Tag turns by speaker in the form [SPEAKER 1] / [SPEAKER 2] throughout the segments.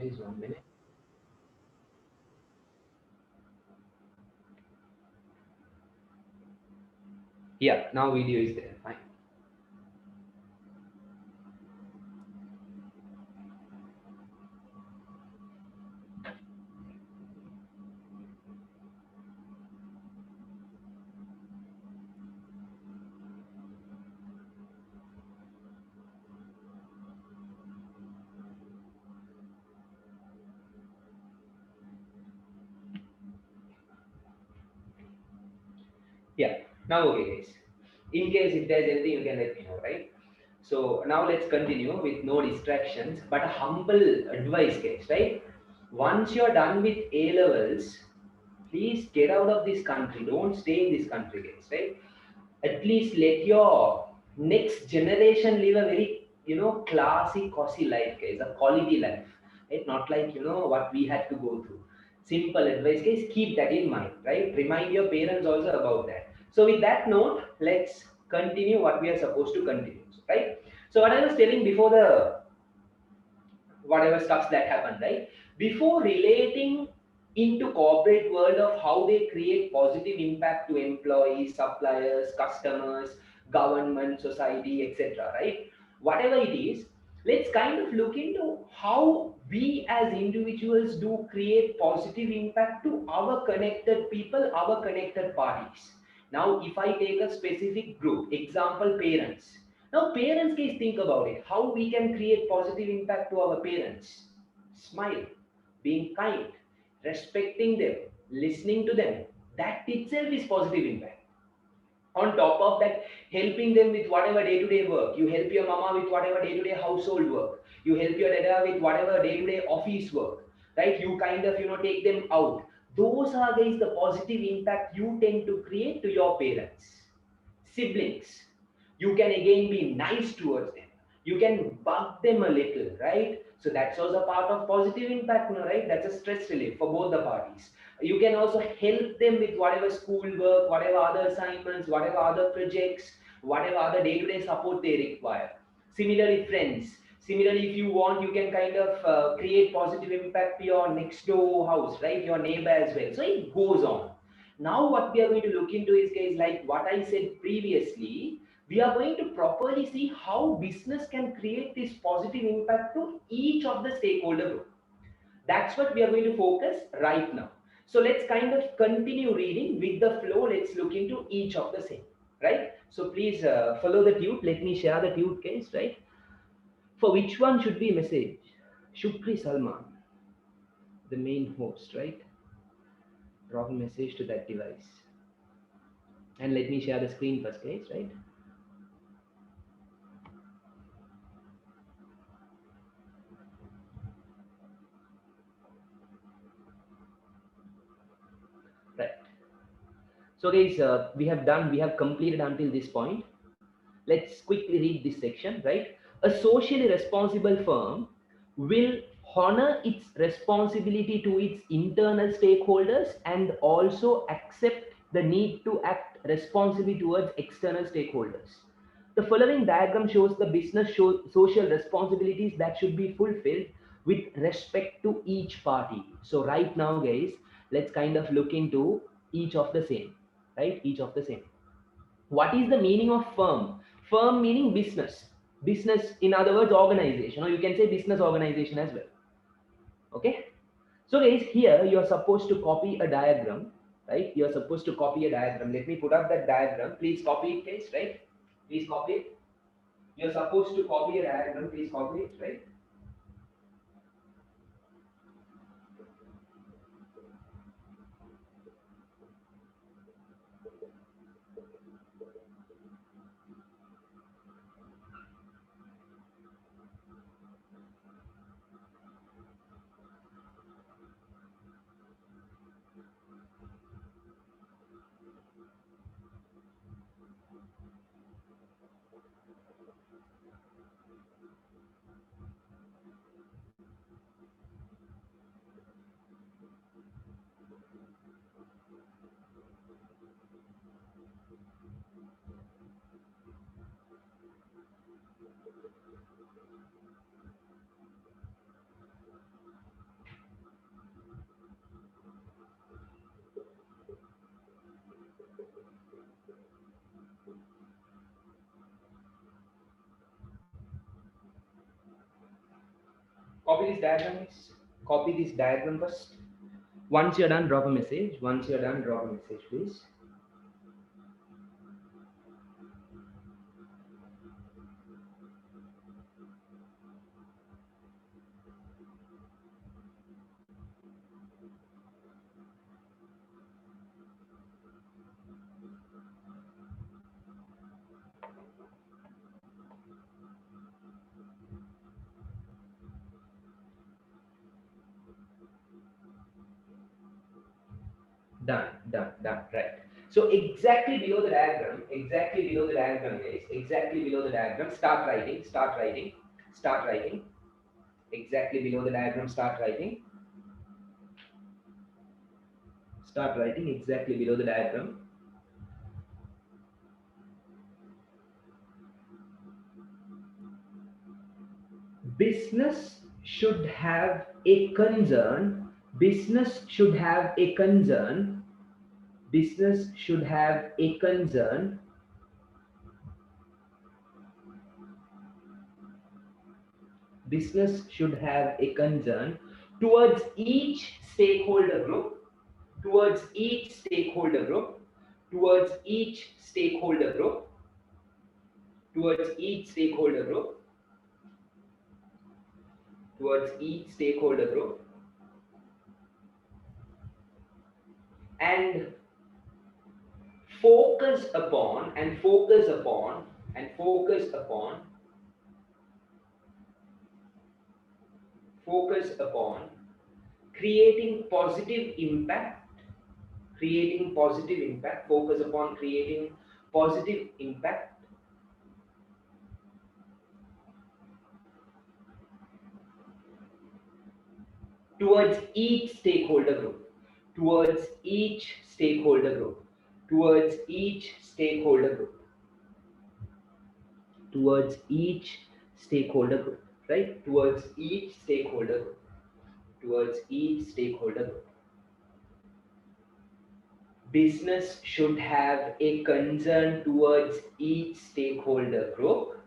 [SPEAKER 1] Please 1 minute. Yeah, now video is there. Fine. Yeah. Now okay, guys. In case if there's anything, you can let me know, right? So now let's continue with no distractions, but a humble advice, guys, right? Once you're done with A levels, please get out of this country. Don't stay in this country, guys, right? At least let your next generation live a very classy, cozy life, guys, a quality life, right? Not like what we had to go through. Simple advice, guys. Keep that in mind, right? Remind your parents also about that. So with that note, let's continue what we are supposed to continue, right? So what I was telling before the whatever stuffs that happen, right? Before relating into corporate world of how they create positive impact to employees, suppliers, customers, government, society, etc. Right? Whatever it is, let's kind of look into how we as individuals do create positive impact to our connected people, our connected parties. Now, if I take a specific group, example parents, now, parents, guys, think about it. How we can create positive impact to our parents? Smile, being kind, respecting them, listening to them. That itself is positive impact. On top of that, helping them with whatever day-to-day work. You help your mama with whatever day-to-day household work. You help your dada with whatever day-to-day office work. Right? You kind of take them out. Those are, guys, the positive impact you tend to create to your parents. Siblings, you can again be nice towards them. You can bug them a little, right? So that's also part of positive impact, right? That's a stress relief for both the parties. You can also help them with whatever school work, whatever other assignments, whatever other projects, whatever other day-to-day support they require. Similarly, friends. Similarly, if you want, you can kind of create positive impact to your next door house, right? Your neighbor as well. So it goes on. Now, what we are going to look into is, guys, like what I said previously, we are going to properly see how business can create this positive impact to each of the stakeholder group. That's what we are going to focus right now. So let's kind of continue reading with the flow. Let's look into each of the same, right? So please follow the tube. Let me share the tube case, right? For which one should be message? Shukri Salman, the main host, right? Drop a message to that device. And let me share the screen first, guys, right? Right. So guys, we have completed until this point. Let's quickly read this section, right? A socially responsible firm will honor its responsibility to its internal stakeholders and also accept the need to act responsibly towards external stakeholders. The following diagram shows the social responsibilities that should be fulfilled with respect to each party. So right now, guys, let's kind of look into each of the same, right? Each of the same. What is the meaning of firm? Firm meaning business. Business, in other words, organization, or you can say business organization as well. Okay. So guys, here you are supposed to copy a diagram, right? You are supposed to copy a diagram. Let me put up that diagram. Please copy it, guys, right? Please copy it. You're supposed to copy a diagram. Please copy it, right? Copy this diagram, guys. Copy this diagram first. Once you're done, drop a message. Once you're done, drop a message, please. Done, right. So exactly below the diagram, guys, exactly below the diagram, start writing. Exactly below the diagram, start writing exactly below the diagram. Business should have a concern, business should have a concern, business should have a concern business should have a concern towards each stakeholder group, towards each stakeholder group, towards each stakeholder group, towards each stakeholder group, towards each stakeholder group, and focus upon and focus upon and focus upon focus upon creating positive impact, creating positive impact, focus upon creating positive impact towards each stakeholder group, towards each stakeholder group, towards each stakeholder group, towards each stakeholder group, right? Towards each stakeholder group, towards each stakeholder group. Business should have a concern towards each stakeholder group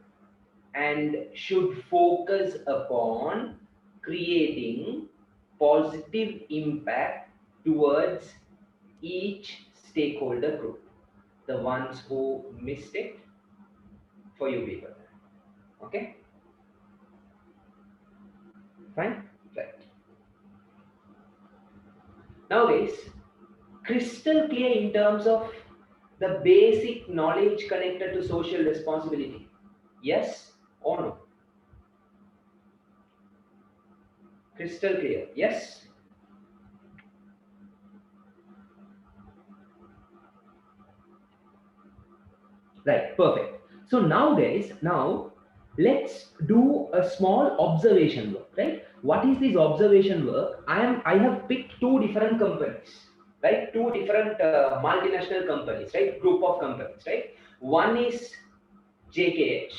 [SPEAKER 1] and should focus upon creating positive impact towards each stakeholder group. The ones who missed it, for you people. Okay? Fine? Right. Now, guys, crystal clear in terms of the basic knowledge connected to social responsibility. Yes or no? Crystal clear. Yes? Right, perfect. So now guys, now let's do a small observation work, right? What is this observation work? I have picked two different companies, right? Two different multinational companies, right? Group of companies, right? One is JKH,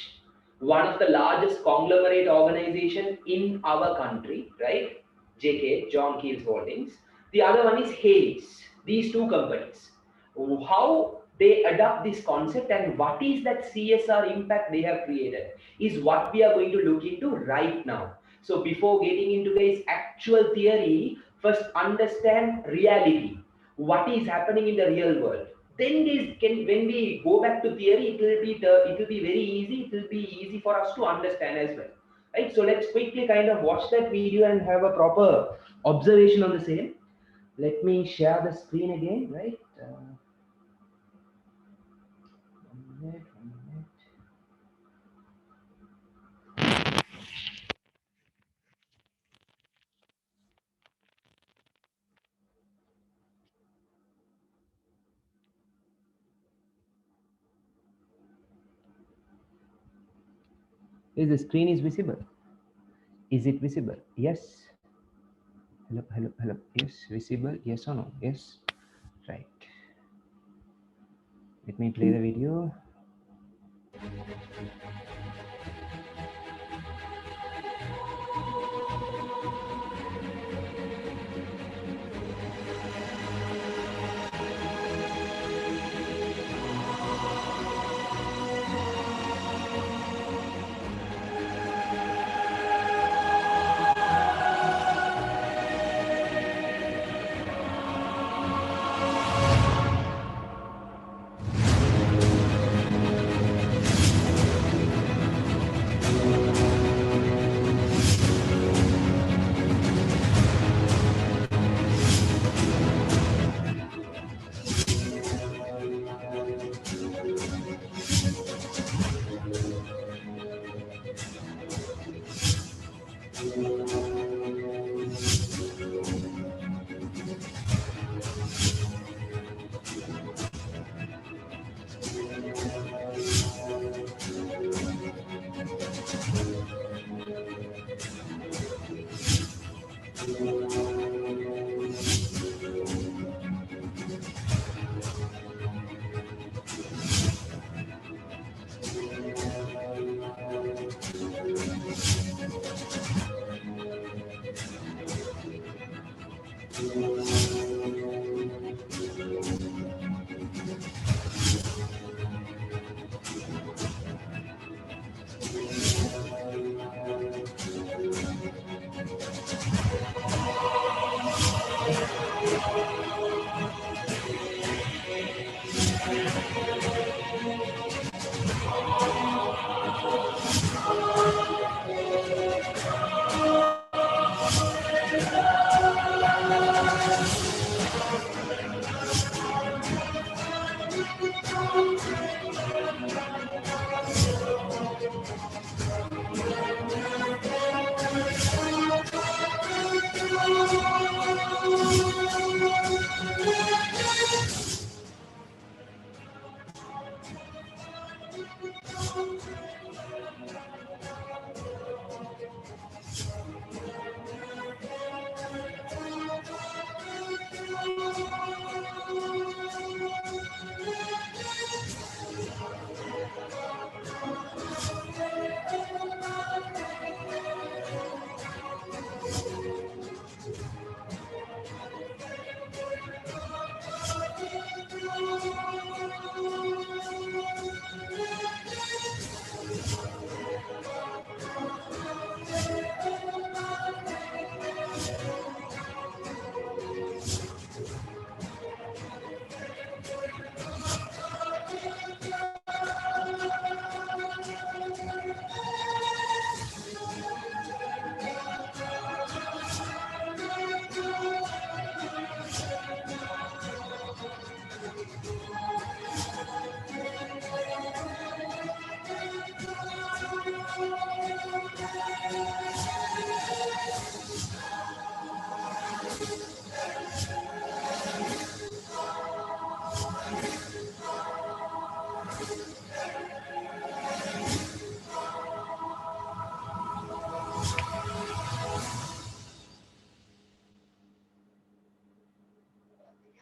[SPEAKER 1] one of the largest conglomerate organization in our country, right? JKH, John Keels Holdings. The other one is Hayes. These two companies. How they adopt this concept and what is that CSR impact they have created is what we are going to look into right now. So before getting into guys actual theory, first understand reality. What is happening in the real world? Then this can, when we go back to theory, it will be very easy. It will be easy for us to understand as well, right? So let's quickly kind of watch that video and have a proper observation on the same. Let me share the screen again, right? 1 minute, 1 minute. Is the screen is visible? Is it visible? Yes. Hello, hello, hello. Yes, visible. Yes or no? Yes. Right. Let me play the video.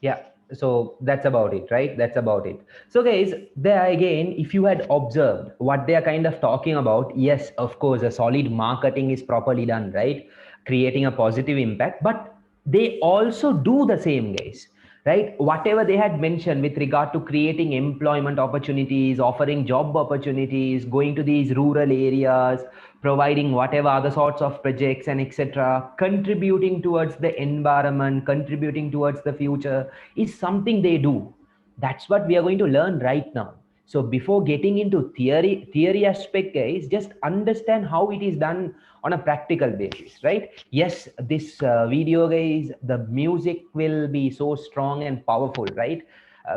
[SPEAKER 1] Yeah, so that's about it, right? That's about it. So guys, there again, if you had observed what they are kind of talking about, yes, of course, a solid marketing is properly done, right? Creating a positive impact, but they also do the same, guys, right? Whatever they had mentioned with regard to creating employment opportunities, offering job opportunities, going to these rural areas, providing whatever other sorts of projects and etc., contributing towards the environment, contributing towards the future, is something they do. That's what we are going to learn right now. So before getting into theory aspect, guys, just understand how it is done on a practical basis, right? Yes, this video, guys, the music will be so strong and powerful, right?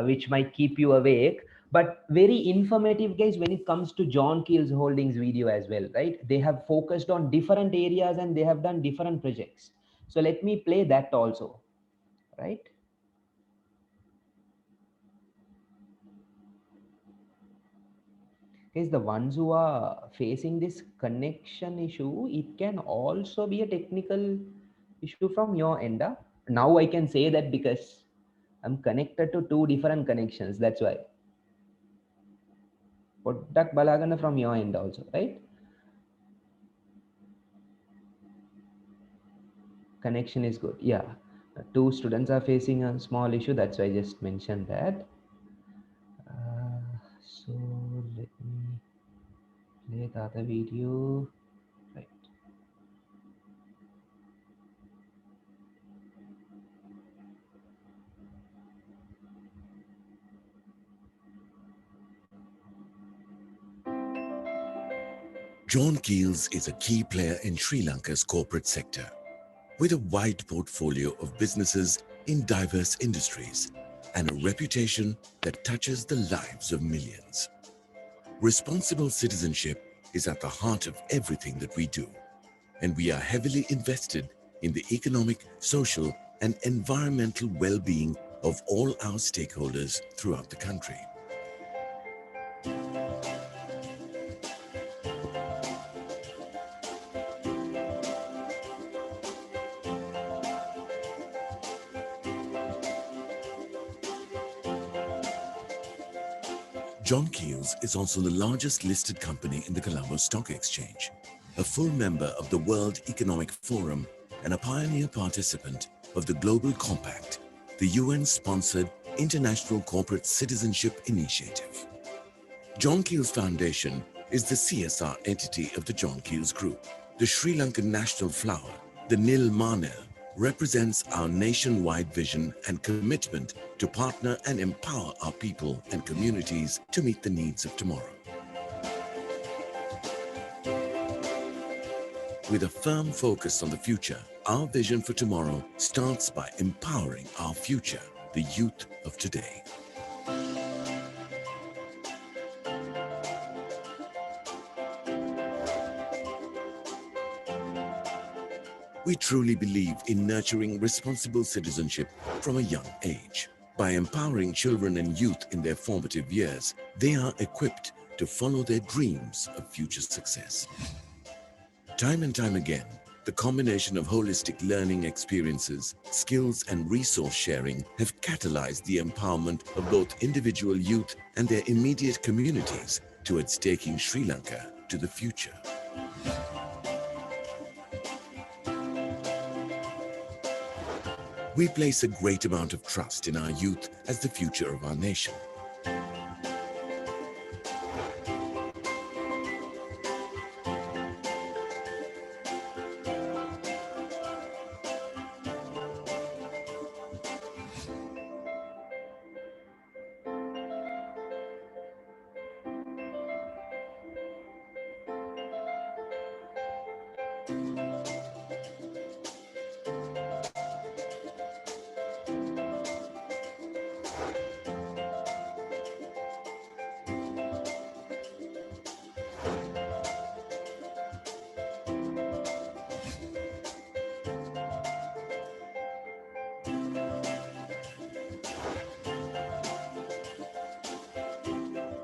[SPEAKER 1] Which might keep you awake, but very informative, guys, when it comes to John Keel's Holdings video as well, right? They have focused on different areas and they have done different projects. So let me play that also, right? Is the ones who are facing this connection issue, it can also be a technical issue from your end. Now I can say that because I'm connected to two different connections. That's why. Poddak balagana from your end also, right? Connection is good. Yeah. Two students are facing a small issue. That's why I just mentioned that. So let me play the other video. Right.
[SPEAKER 2] John Keels is a key player in Sri Lanka's corporate sector, with a wide portfolio of businesses in diverse industries and a reputation that touches the lives of millions. Responsible citizenship is at the heart of everything that we do, and we are heavily invested in the economic, social, and environmental well-being of all our stakeholders throughout the country. John Kees is also the largest listed company in the Colombo Stock Exchange, a full member of the World Economic Forum and a pioneer participant of the Global Compact, the UN-sponsored International Corporate Citizenship Initiative. John Kees Foundation is the CSR entity of the John Kees Group. The Sri Lankan national flower, the Nil Marnel, represents our nationwide vision and commitment to partner and empower our people and communities to meet the needs of tomorrow. With a firm focus on the future, our vision for tomorrow starts by empowering our future, the youth of today. We truly believe in nurturing responsible citizenship from a young age. By empowering children and youth in their formative years, they are equipped to follow their dreams of future success. Time and time again, the combination of holistic learning experiences, skills, and resource sharing have catalyzed the empowerment of both individual youth and their immediate communities towards taking Sri Lanka to the future. We place a great amount of trust in our youth as the future of our nation.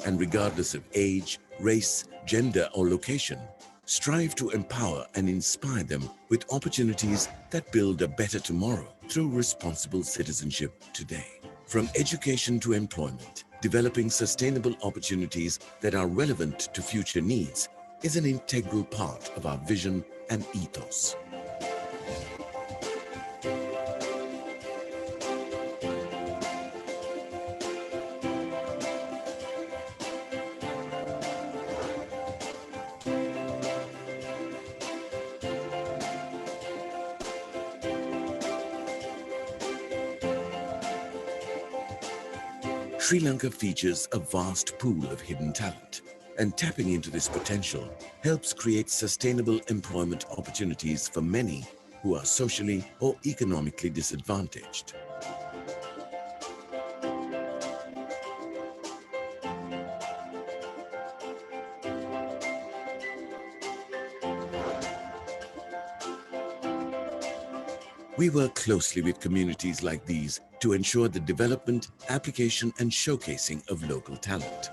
[SPEAKER 2] And regardless of age, race, gender, or location, strive to empower and inspire them with opportunities that build a better tomorrow through responsible citizenship today. From education to employment, developing sustainable opportunities that are relevant to future needs is an integral part of our vision and ethos. Sri Lanka features a vast pool of hidden talent, and tapping into this potential helps create sustainable employment opportunities for many who are socially or economically disadvantaged. We work closely with communities like these to ensure the development, application, and showcasing of local talent.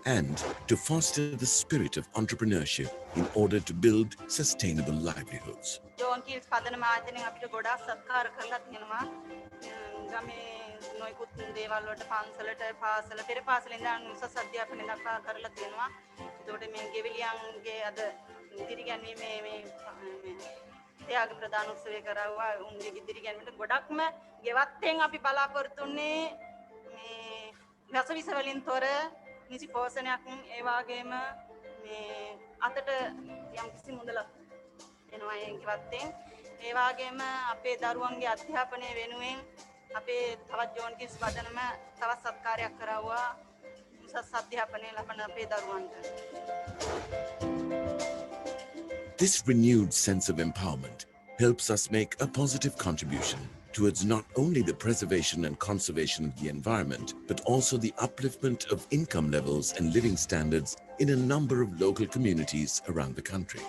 [SPEAKER 2] And to foster the spirit of entrepreneurship in order to build sustainable livelihoods.
[SPEAKER 3] John Kees පදනම ආයතනයෙන් අපිට ගොඩාක් සත්කාර කරලා තියෙනවා. ගමේ නොයෙකුත් දේවල් වලට පන්සලට පාසල පෙර පාසලෙන් ඉඳන් උසස් අධ්‍යාපනය දක්වා කරලා තියෙනවා. ඒතකොට මේ ගෙවිලියන්ගේ අද ඉදිරිගැන්වීමේ මේ ත්‍යාග ප්‍රදාන උත්සවය කරවුවා. උන්ගේ ඉදිරිගැන්වීමට ගොඩක්ම ගෙවත්තෙන් අපි බලාපොරොත්තු වෙන්නේ මේ රසවිස වලින් තොර නිසි පෝෂණයක් ඒ වගේම මේ අතට යම්කිසි මුදලක් එනවා ඒ ගෙවත්තෙන්. ඒ වගේම අපේ දරුවන්ගේ අධ්‍යාපනය වෙනුවෙන් අපේ තවත් ජෝන් කීස් පදනම තවත් සත්කාරයක් කරවුවා උසස් අධ්‍යාපනය ලබන අපේ දරුවන්ට.
[SPEAKER 2] This renewed sense of empowerment helps us make a positive contribution towards not only the preservation and conservation of the environment, but also the upliftment of income levels and living standards in a number of local communities around the country.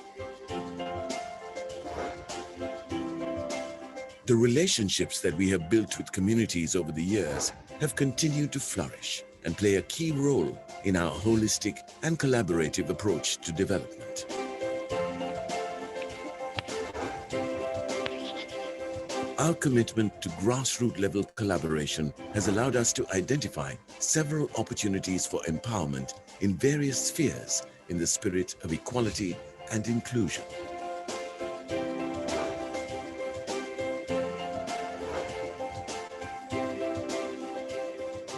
[SPEAKER 2] The relationships that we have built with communities over the years have continued to flourish and play a key role in our holistic and collaborative approach to development. Our commitment to grassroots level collaboration has allowed us to identify several opportunities for empowerment in various spheres in the spirit of equality and inclusion.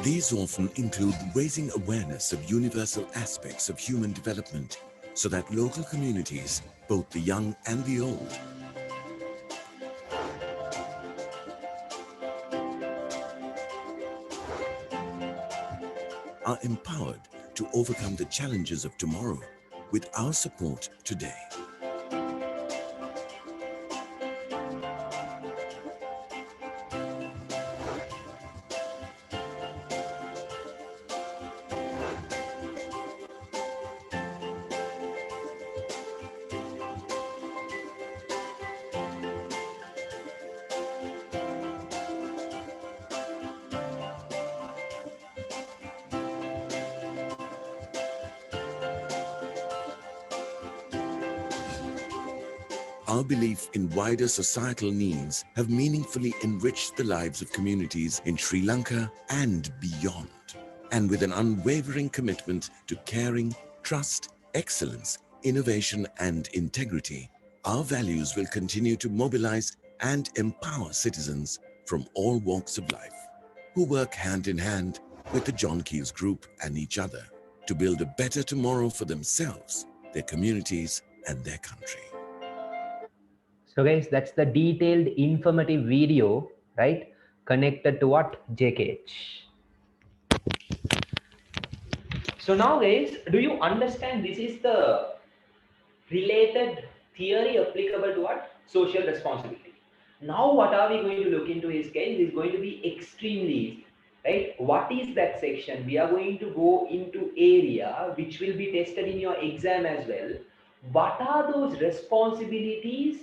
[SPEAKER 2] These often include raising awareness of universal aspects of human development so that local communities, both the young and the old, are empowered to overcome the challenges of tomorrow with our support today. Our belief in wider societal needs have meaningfully enriched the lives of communities in Sri Lanka and beyond. And with an unwavering commitment to caring, trust, excellence, innovation and integrity, our values will continue to mobilize and empower citizens from all walks of life who work hand in hand with the John Kees Group and each other to build a better tomorrow for themselves, their communities and their country.
[SPEAKER 1] So guys, that's the detailed informative video, right? Connected to what? JKH. So now guys, do you understand this is the related theory applicable to what? Social responsibility. Now what are we going to look into is guys, is going to be extremely easy, right? What is that section? We are going to go into area which will be tested in your exam as well. What are those responsibilities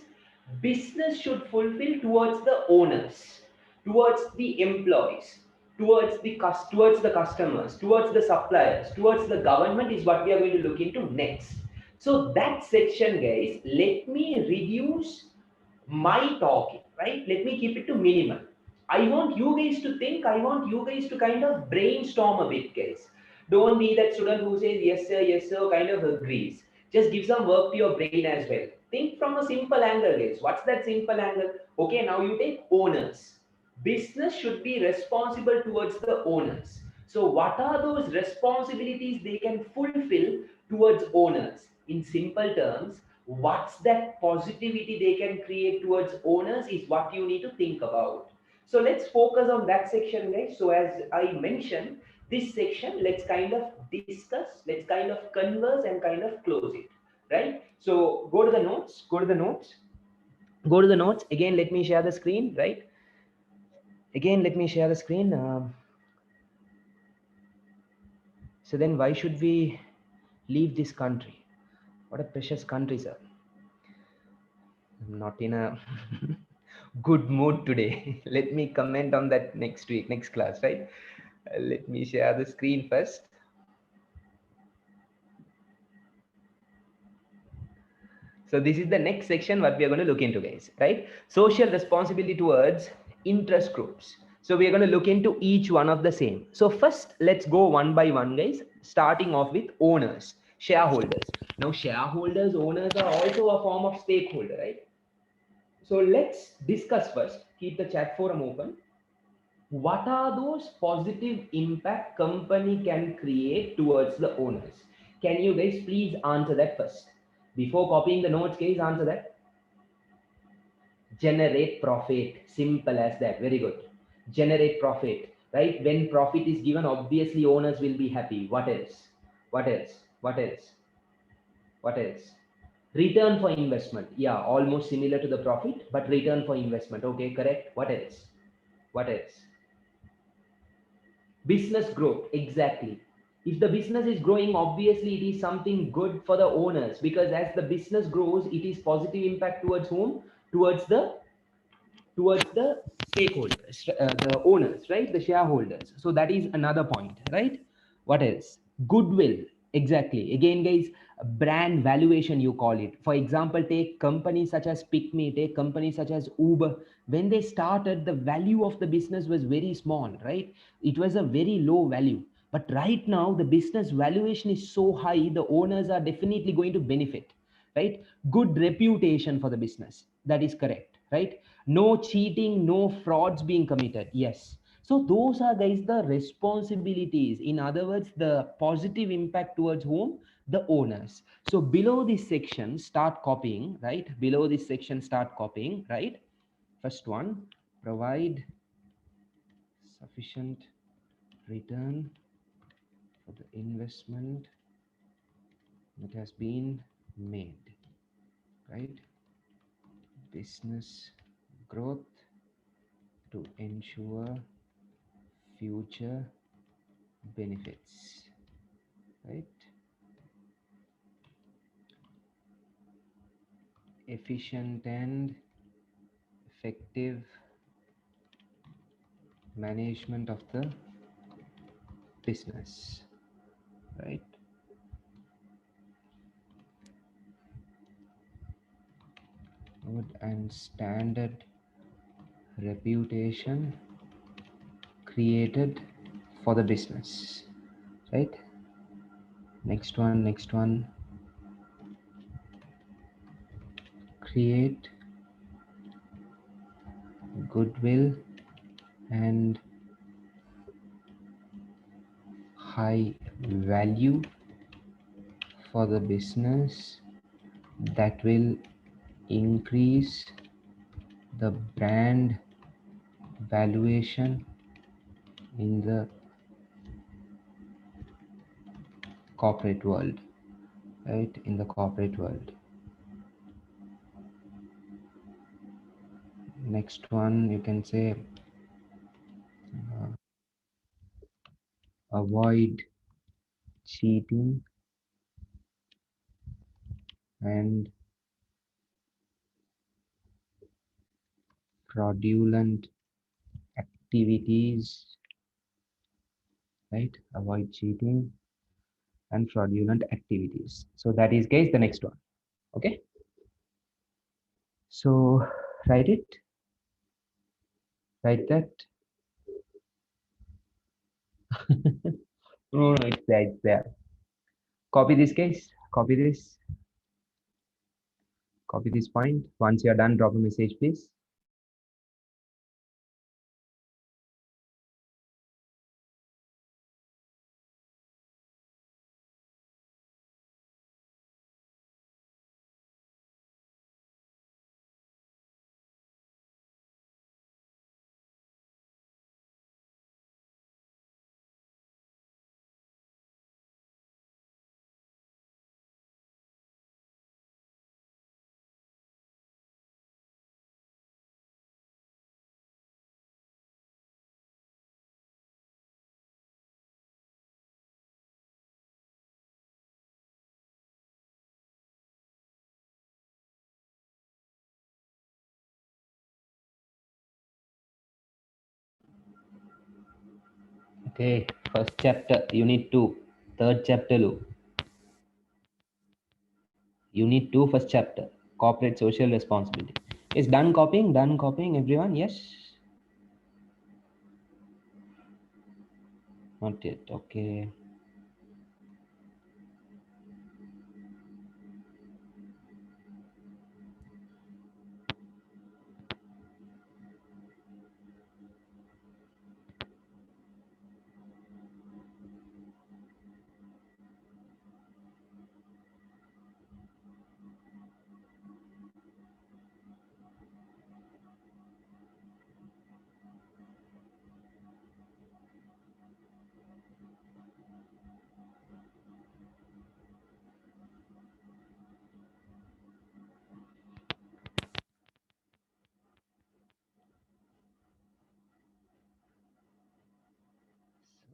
[SPEAKER 1] business should fulfill towards the owners, towards the employees, towards the customers, towards the suppliers, towards the government is what we are going to look into next. So that section, guys, let me reduce my talking, right? Let me keep it to minimal. I want you guys to think, I want you guys to kind of brainstorm a bit, guys. Don't be that student who says yes, sir, kind of agrees. Just give some work to your brain as well. Think from a simple angle, guys. What's that simple angle? Okay, now you take owners. Business should be responsible towards the owners. So, what are those responsibilities they can fulfill towards owners? In simple terms, what's that positivity they can create towards owners is what you need to think about. So let's focus on that section, guys. So as I mentioned, this section, let's kind of discuss, let's kind of converse and kind of close it, right? So go to the notes, again. Let me share the screen, right? Again, let me share the screen. So then why should we leave this country? What a precious country, sir. I'm not in a good mood today. Let me comment on that next week, next class, right? Let me share the screen first. So this is the next section what we are going to look into, guys, right? Social responsibility towards interest groups. So we are going to look into each one of the same. So first, let's go one by one, guys, starting off with owners, shareholders. Now shareholders, owners are also a form of stakeholder, right? So let's discuss first, keep the chat forum open. What are those positive impact company can create towards the owners? Can you guys please answer that first? Before copying the notes, guys, answer that. Generate profit. Simple as that. Very good. Generate profit, right? When profit is given, obviously owners will be happy. What else? What else? What else? What else? Return for investment. Yeah, almost similar to the profit, but return for investment. Okay, correct. What else? What else? Business growth. Exactly. If the business is growing, obviously it is something good for the owners, because as the business grows, it is positive impact towards whom? Towards the stakeholders, the owners, right? The shareholders. So that is another point, right? What else? Goodwill. Exactly. Again, guys, brand valuation, you call it. For example, take companies such as Pick Me, take companies such as Uber. When they started, the value of the business was very small, right? It was a very low value. But right now, the business valuation is so high, the owners are definitely going to benefit, right? Good reputation for the business. That is correct, right? No cheating, no frauds being committed. Yes. So those are, guys, the responsibilities. In other words, the positive impact towards whom? The owners. So below this section, start copying, right? Below this section, start copying, right? First one, provide sufficient return for the investment that has been made, right? Business growth to ensure future benefits, right? Efficient and effective management of the business, right? Good and standard reputation created for the business, right? Next one, create goodwill and high value for the business that will increase the brand valuation in the corporate world, right? In the corporate world. Next one, you can say avoid cheating and fraudulent activities, right? Avoid cheating and fraudulent activities. So that is, guys, the next one. Okay, so write it, write that. No, no, it's there, it's there. Copy this, guys, copy this point. Once you're done, drop a message, please. Okay, first chapter, unit 2, third chapter, unit 2, first chapter, corporate social responsibility. Is done copying, everyone? Yes? Not yet, okay.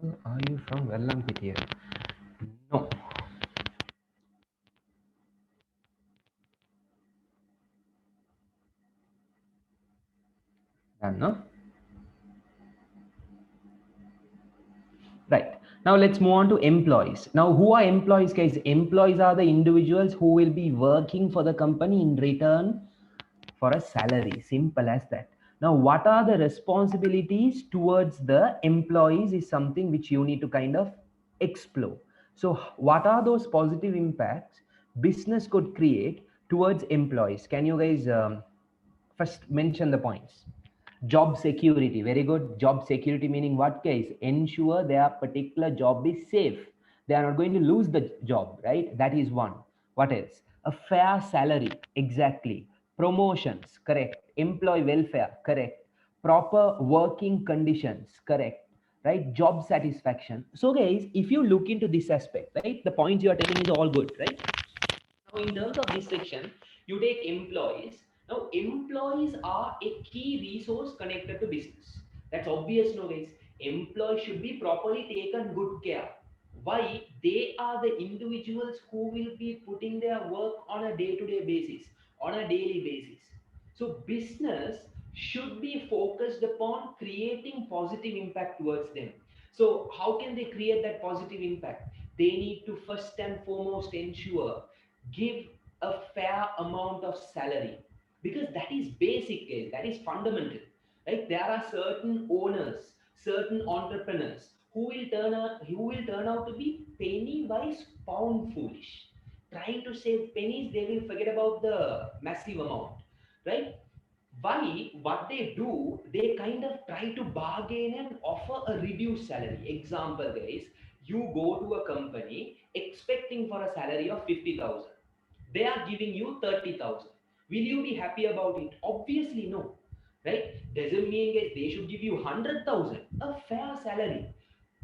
[SPEAKER 1] So, are you from Vellampitiya? No. Done, no? Right. Now let's move on to employees. Now, who are employees, guys? Employees are the individuals who will be working for the company in return for a salary. Simple as that. Now, what are the responsibilities towards the employees is something which you need to kind of explore. So, what are those positive impacts business could create towards employees? Can you guys first mention the points? Job security, very good. Job security meaning what, guys? Ensure their particular job is safe. They are not going to lose the job, right? That is one. What else? A fair salary, exactly. Promotions, correct. Employee welfare, correct. Proper working conditions, correct. Right? Job satisfaction. So, guys, if you look into this aspect, right, the points you are telling is all good, right? Now, in terms of this section, you take employees. Now, employees are a key resource connected to business. That's obvious, no guys. Employees should be properly taken good care. Why? They are the individuals who will be putting their work on a day-to-day basis, on a daily basis. So, business should be focused upon creating positive impact towards them. So, how can they create that positive impact? They need to first and foremost ensure give a fair amount of salary, because that is basic, that is fundamental, right? There are certain owners, certain entrepreneurs who will turn out to be penny wise pound foolish, trying to save pennies. They will forget about the massive amount, right? Why? What they do, they kind of try to bargain and offer a reduced salary. Example, guys, you go to a company expecting for a salary of 50,000. They are giving you 30,000. Will you be happy about it? Obviously no, right? Doesn't mean, guys, they should give you 100,000, a fair salary,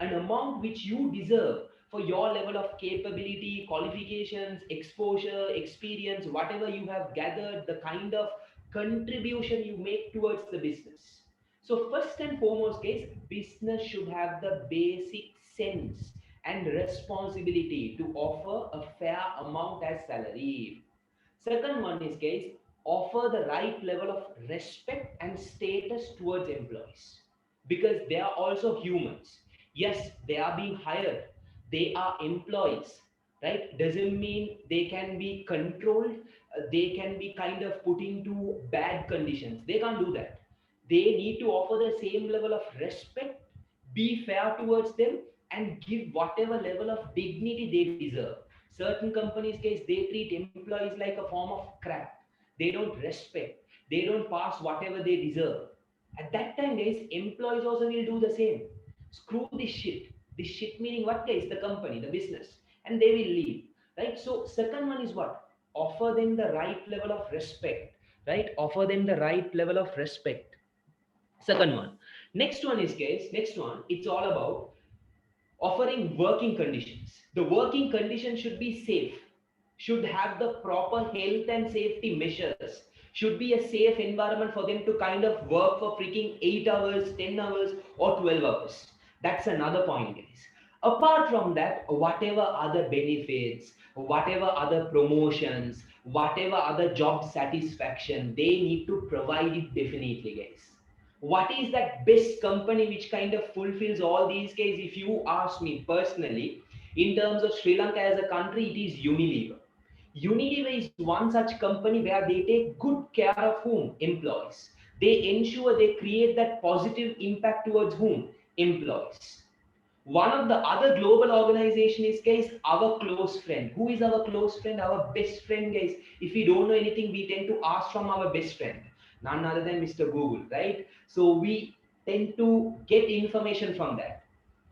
[SPEAKER 1] an amount which you deserve for your level of capability, qualifications, exposure, experience, whatever you have gathered, the kind of contribution you make towards the business. So, first and foremost, guys, business should have the basic sense and responsibility to offer a fair amount as salary. Second one is, guys, offer the right level of respect and status towards employees, because they are also humans. Yes, they are being hired, they are employees, right? Doesn't mean they can be controlled, they can be kind of put into bad conditions. They can't do that. They need to offer the same level of respect, be fair towards them, and give whatever level of dignity they deserve. Certain companies, case, they treat employees like a form of crap. They don't respect, they don't pass whatever they deserve. At that time, guys, employees also will do the same. Screw this shit. This shit meaning what, guys? The company, the business, and they will leave, right? So second one is what? Offer them the right level of respect, right? Offer them the right level of respect. Second one. Next one is, guys, next one, it's all about offering working conditions. The working conditions should be safe, should have the proper health and safety measures, should be a safe environment for them to kind of work for freaking 8 hours, 10 hours, or 12 hours. That's another point, guys. Apart from that, whatever other benefits, whatever other promotions, whatever other job satisfaction, they need to provide it definitely, guys. What is that best company which kind of fulfills all these cases? If you ask me personally, in terms of Sri Lanka as a country, it is Unilever. Unilever is one such company where they take good care of whom? Employees. They ensure they create that positive impact towards whom? Employees. One of the other global organization is, guys, our close friend. Who is our close friend? Our best friend, guys. If we don't know anything, we tend to ask from our best friend, none other than Mr. Google, right? So we tend to get information from that.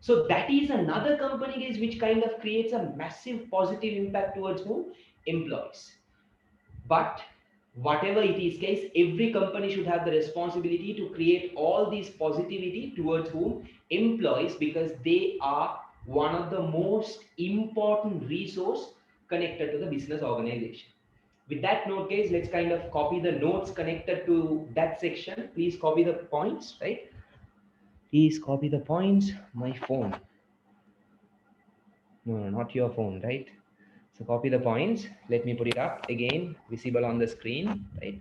[SPEAKER 1] So that is another company, guys, which kind of creates a massive positive impact towards whom? Employees. But whatever it is, guys, every company should have the responsibility to create all these positivity towards whom? Employees, because they are one of the most important resource connected to the business organization. With that note, guys, let's kind of copy the notes connected to that section. Please copy the points, right? Please copy the points. My phone. No, no, not your phone, right? So copy the points. Let me put it up again, visible on the screen, right?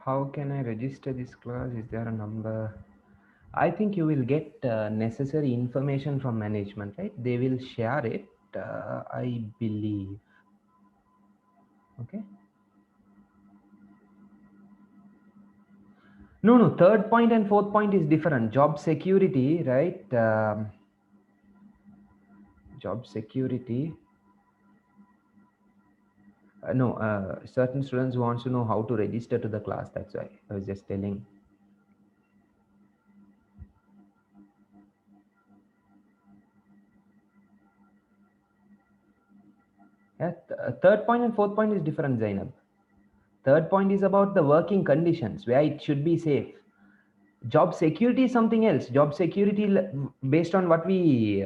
[SPEAKER 1] How can I register this class? Is there a number? I think you will get necessary information from management, right? They will share it, I believe. Okay. No, no. Third point and fourth point is different. Job security, right? Job security. No, certain students wants to know how to register to the class. That's why I was just telling. Yeah, third point and fourth point is different, Zainab. Third point is about the working conditions where it should be safe. Job security is something else. Job security, based on what we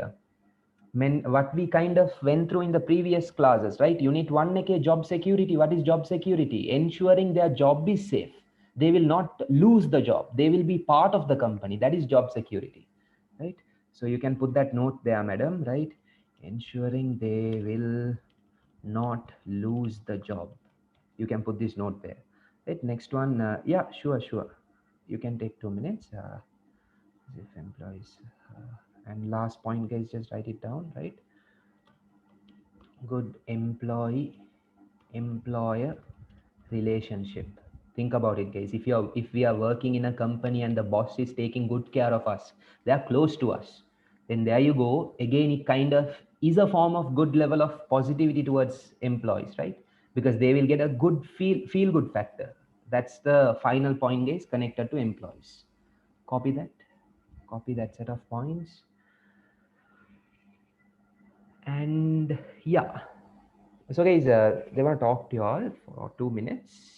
[SPEAKER 1] kind of went through in the previous classes, right? Unit 1 okay, job security. What is job security? Ensuring their job is safe. They will not lose the job. They will be part of the company. That is job security, right? So you can put that note there, madam, right? Ensuring they will not lose the job. You can put this note there, right? Next one, yeah, sure. You can take 2 minutes. If employees, and last point, guys, just write it down, right? Good employee employer relationship. Think about it, guys. If we are working in a company and the boss is taking good care of us, they are close to us, then there you go again, it kind of is a form of good level of positivity towards employees, right? Because they will get a good feel good factor. That's the final point, guys, connected to employees. Copy that set of points. And yeah, so guys, they want to talk to you all for 2 minutes.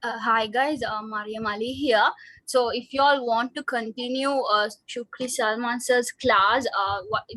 [SPEAKER 4] Hi guys, Mariam Ali here. So if you all want to continue Shukri Salman sir's class,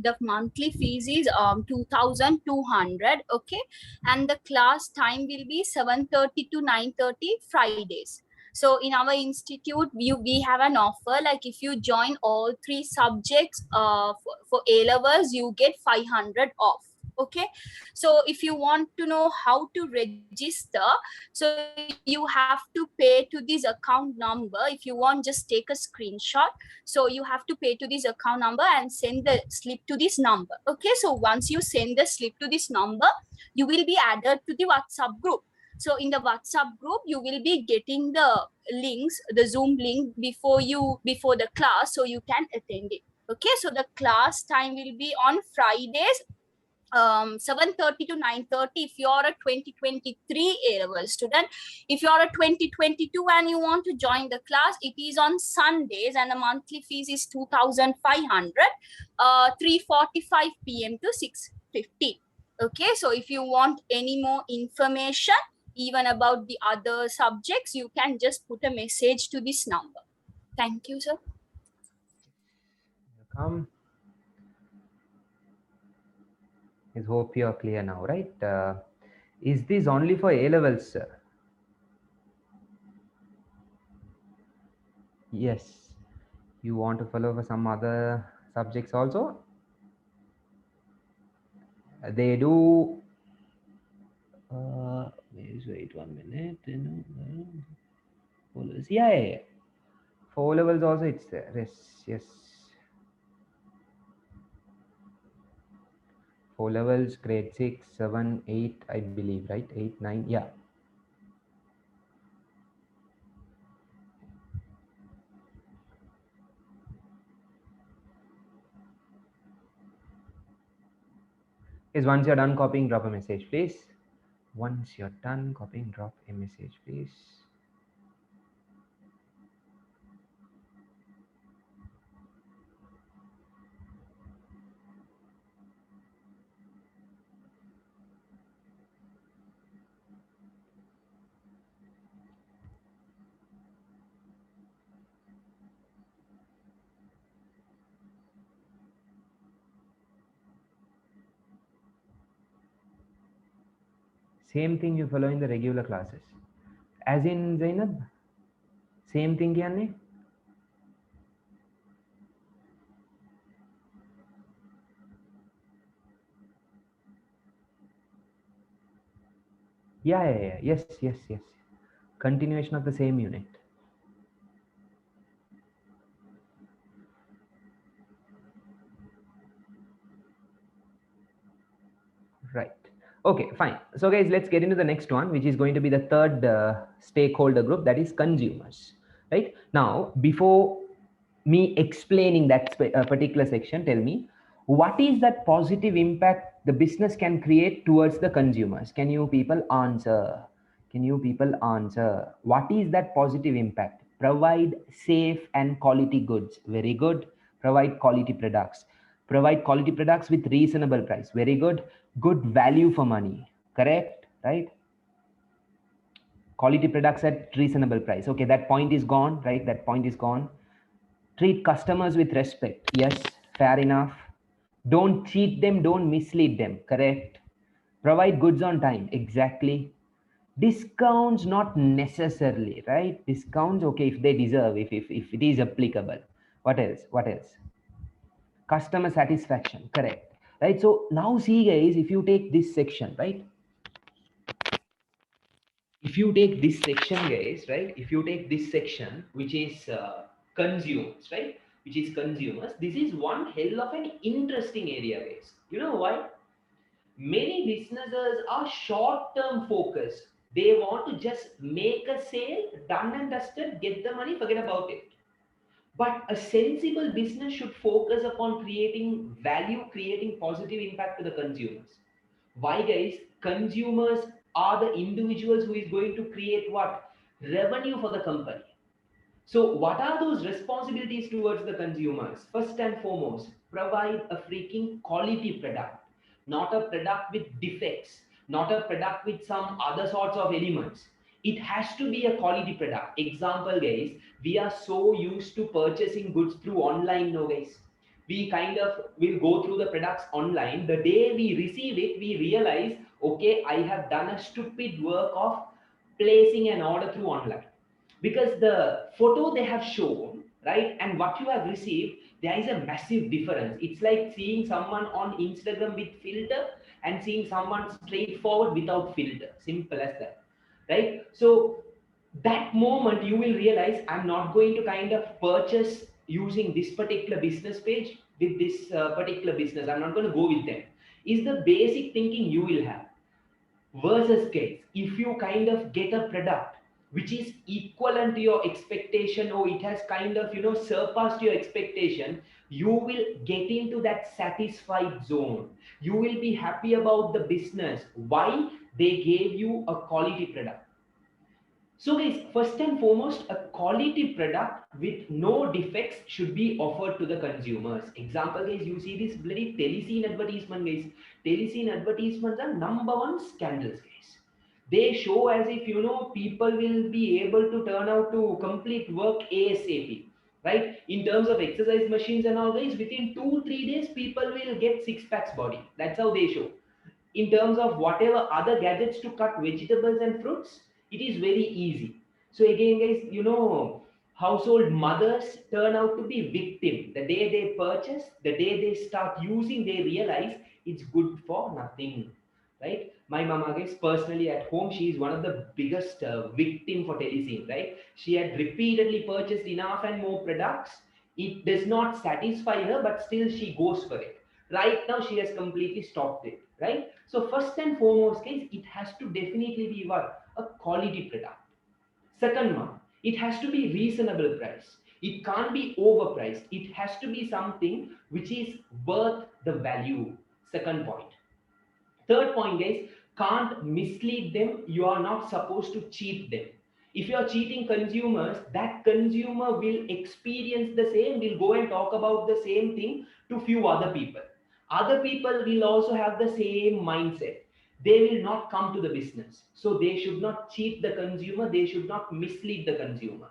[SPEAKER 4] the monthly fees is 2,200. Okay, and the class time will be 7:30 to 9:30 Fridays. So in our institute, we have an offer, like if you join all three subjects for A levels, you get 500 off. Okay, so if you want to know how to register, so you have to pay to this account number. If you want, just take a screenshot. So you have to pay to this account number and send the slip to this number. Okay, so once you send the slip to this number, you will be added to the WhatsApp group. So in the WhatsApp group, you will be getting the links, the Zoom link before the class, so you can attend it. Okay, so the class time will be on Fridays, 7:30 to 9:30 if you're a 2023 A-level student. If you're a 2022 and you want to join the class, it is on Sundays and the monthly fees is 2,500, 3:45 p.m. to 6:50. Okay, so if you want any more information even about the other subjects, you can just put a message to this number. Thank you, sir.
[SPEAKER 1] Welcome. I hope you are clear now, right? Is this only for A levels, sir? Yes. You want to follow for some other subjects also? They do. Wait 1 minute. Yeah. For O levels also it's there. Yes. For levels, grade 6, 7, 8, I believe, right? 8, 9, yeah. Is once you're done copying, drop a message, please. Once you're done copying, drop a message, please. Same thing you follow in the regular classes. As in, Zainab, Same thing කියන්නේ? Yeah. Yes. Continuation of the same unit. Right. Okay, fine. So guys, let's get into the next one, which is going to be the third stakeholder group, that is consumers. Right. Now, before me explaining that particular section, tell me, what is that positive impact the business can create towards the consumers? Can you people answer? Can you people answer? What is that positive impact? Provide safe and quality goods. Very good. Provide quality products. Provide quality products with reasonable price. Very good. Good value for money. Correct? Right? Quality products at reasonable price. Okay, that point is gone, right? That point is gone. Treat customers with respect. Yes, fair enough. Don't cheat them, don't mislead them. Correct. Provide goods on time. Exactly. Discounts, not necessarily, right? Discounts, okay, if they deserve, if it is applicable. What else? Customer satisfaction. Correct. Right. So now see guys, if you take this section, right? If you take this section guys, right, if you take this section, which is consumers, right, which is consumers, this is one hell of an interesting area guys. You know why? Many businesses are short term focused. They want to just make a sale, done and dusted, get the money, forget about it. But a sensible business should focus upon creating value, creating positive impact to the consumers. Why guys? Consumers are the individuals who is going to create what? Revenue for the company. So what are those responsibilities towards the consumers? First and foremost, provide a freaking quality product, not a product with defects, not a product with some other sorts of elements. It has to be a quality product. Example guys, we are so used to purchasing goods through online now guys. We kind of will go through the products online. The day we receive it, we realize, okay, I have done a stupid work of placing an order through online, because the photo they have shown, right, and what you have received, there is a massive difference. It's like seeing someone on Instagram with filter and seeing someone straightforward without filter. Simple as that, right? So that moment you will realize, I'm not going to kind of purchase using this particular business page with this particular business. I'm not going to go with them. Is the basic thinking you will have. Versus case, if you kind of get a product which is equivalent to your expectation, or it has kind of surpassed your expectation, you will get into that satisfied zone. You will be happy about the business. Why? They gave you a quality product. So guys, first and foremost, a quality product with no defects should be offered to the consumers. Example guys, you see this bloody telecine advertisement guys. Telecine advertisements are number one scandals guys. They show as if people will be able to turn out to complete work ASAP. Right? In terms of exercise machines and all guys, within 2-3 days, people will get six packs body. That's how they show. In terms of whatever other gadgets to cut vegetables and fruits, it is very easy. So again guys, household mothers turn out to be victim. The day they purchase, the day they start using, they realize it's good for nothing, right? My mama guys, personally at home, she is one of the biggest victim for telecine, right? She had repeatedly purchased enough and more products. It does not satisfy her, but still she goes for it. Right now she has completely stopped it, right? So first and foremost case, it has to definitely be what? A quality product. Second one, it has to be reasonable price. It can't be overpriced. It has to be something which is worth the value. Second point. Third point, guys, can't mislead them. You are not supposed to cheat them. If you are cheating consumers, that consumer will experience the same, will go and talk about the same thing to few other people. Other people will also have the same mindset. They will not come to the business. So they should not cheat the consumer. They should not mislead the consumer.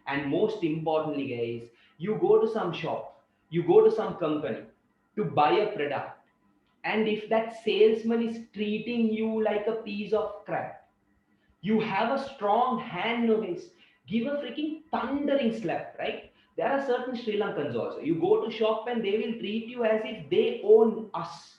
[SPEAKER 1] And most importantly, guys, you go to some shop, you go to some company to buy a product, and if that salesman is treating you like a piece of crap, you have a strong hand, no guys. give a freaking thundering slap, right? There are certain Sri Lankans also. You go to shop and they will treat you as if they own us,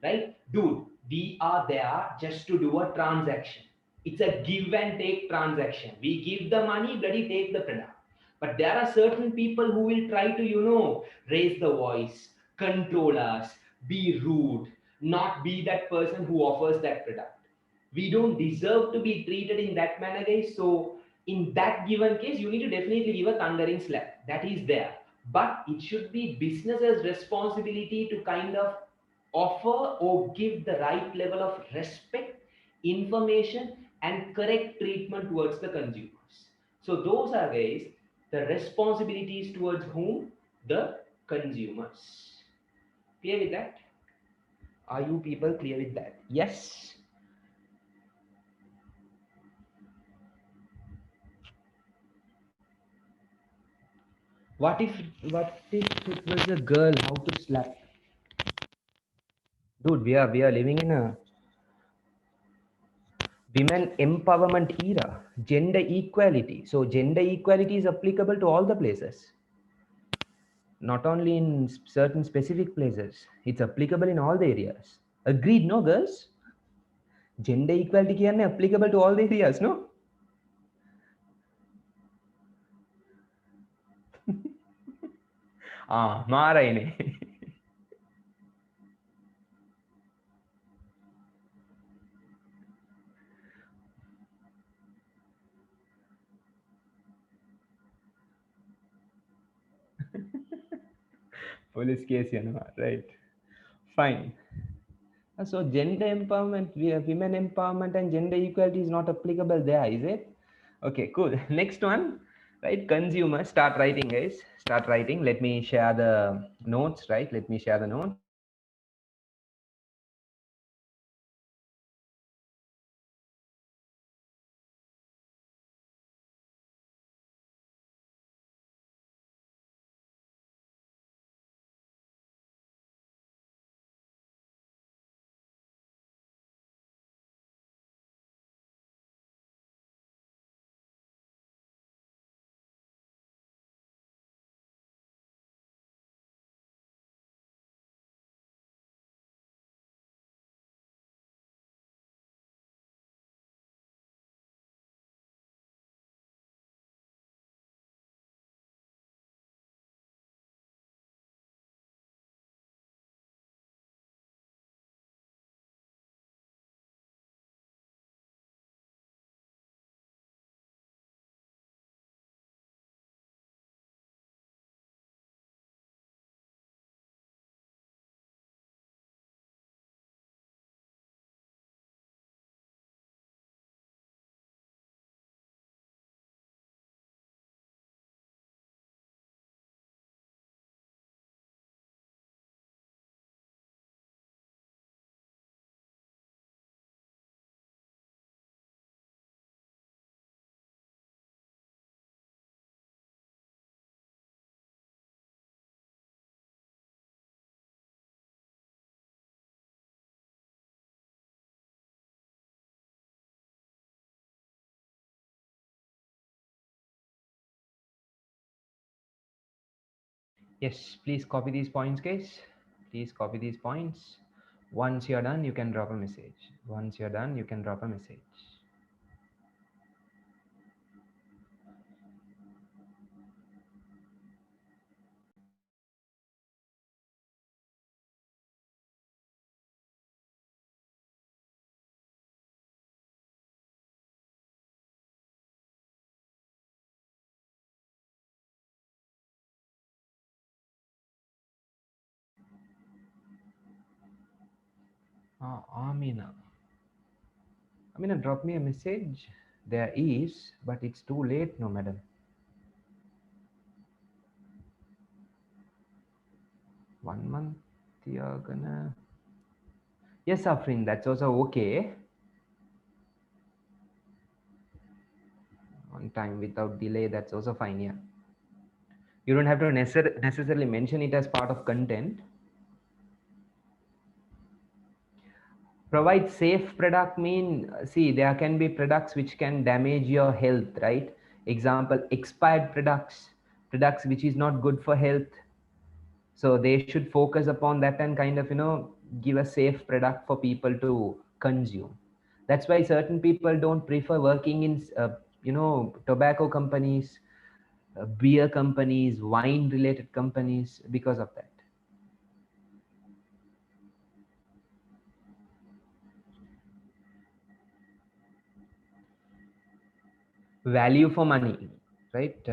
[SPEAKER 1] right? Dude, we are there just to do a transaction. It's a give and take transaction. We give the money, bloody take the product. But there are certain people who will try to, raise the voice, control us, be rude, not be that person who offers that product. We don't deserve to be treated in that manner, guys. So in that given case, you need to definitely give a thundering slap. That is there. But it should be business's responsibility to kind of offer or give the right level of respect, information, and correct treatment towards the consumers. So those are, guys, the responsibilities towards whom? The consumers. Clear with that? Are you people clear with that? Yes. What if it was a girl? How to slap? Dude, we are living in a women empowerment era, gender equality. So gender equality is applicable to all the places, not only in certain specific places. It's applicable in all the areas. Agreed, no, girls? Gender equality is applicable to all the areas, no? Maraine. Police case, right? Fine. So gender empowerment, women empowerment and gender equality is not applicable there, is it? Okay, cool. Next one, right? Consumer, start writing, guys. Start writing. Let me share the notes, right? Let me share the notes. Yes, please copy these points, guys. Please copy these points. Once you're done, you can drop a message. Once you're done, you can drop a message. Amina. Amina, drop me a message. There is, but it's too late, no, madam. 1 month, you're gonna. Yes, Afrin, that's also okay. On time without delay, that's also fine. Yeah. You don't have to necessarily mention it as part of content. Provide safe product mean, see, there can be products which can damage your health, right? Example, expired products which is not good for health. So they should focus upon that and kind of give a safe product for people to consume. That's why certain people don't prefer working in tobacco companies, beer companies, wine related companies, because of that. Value for money, right?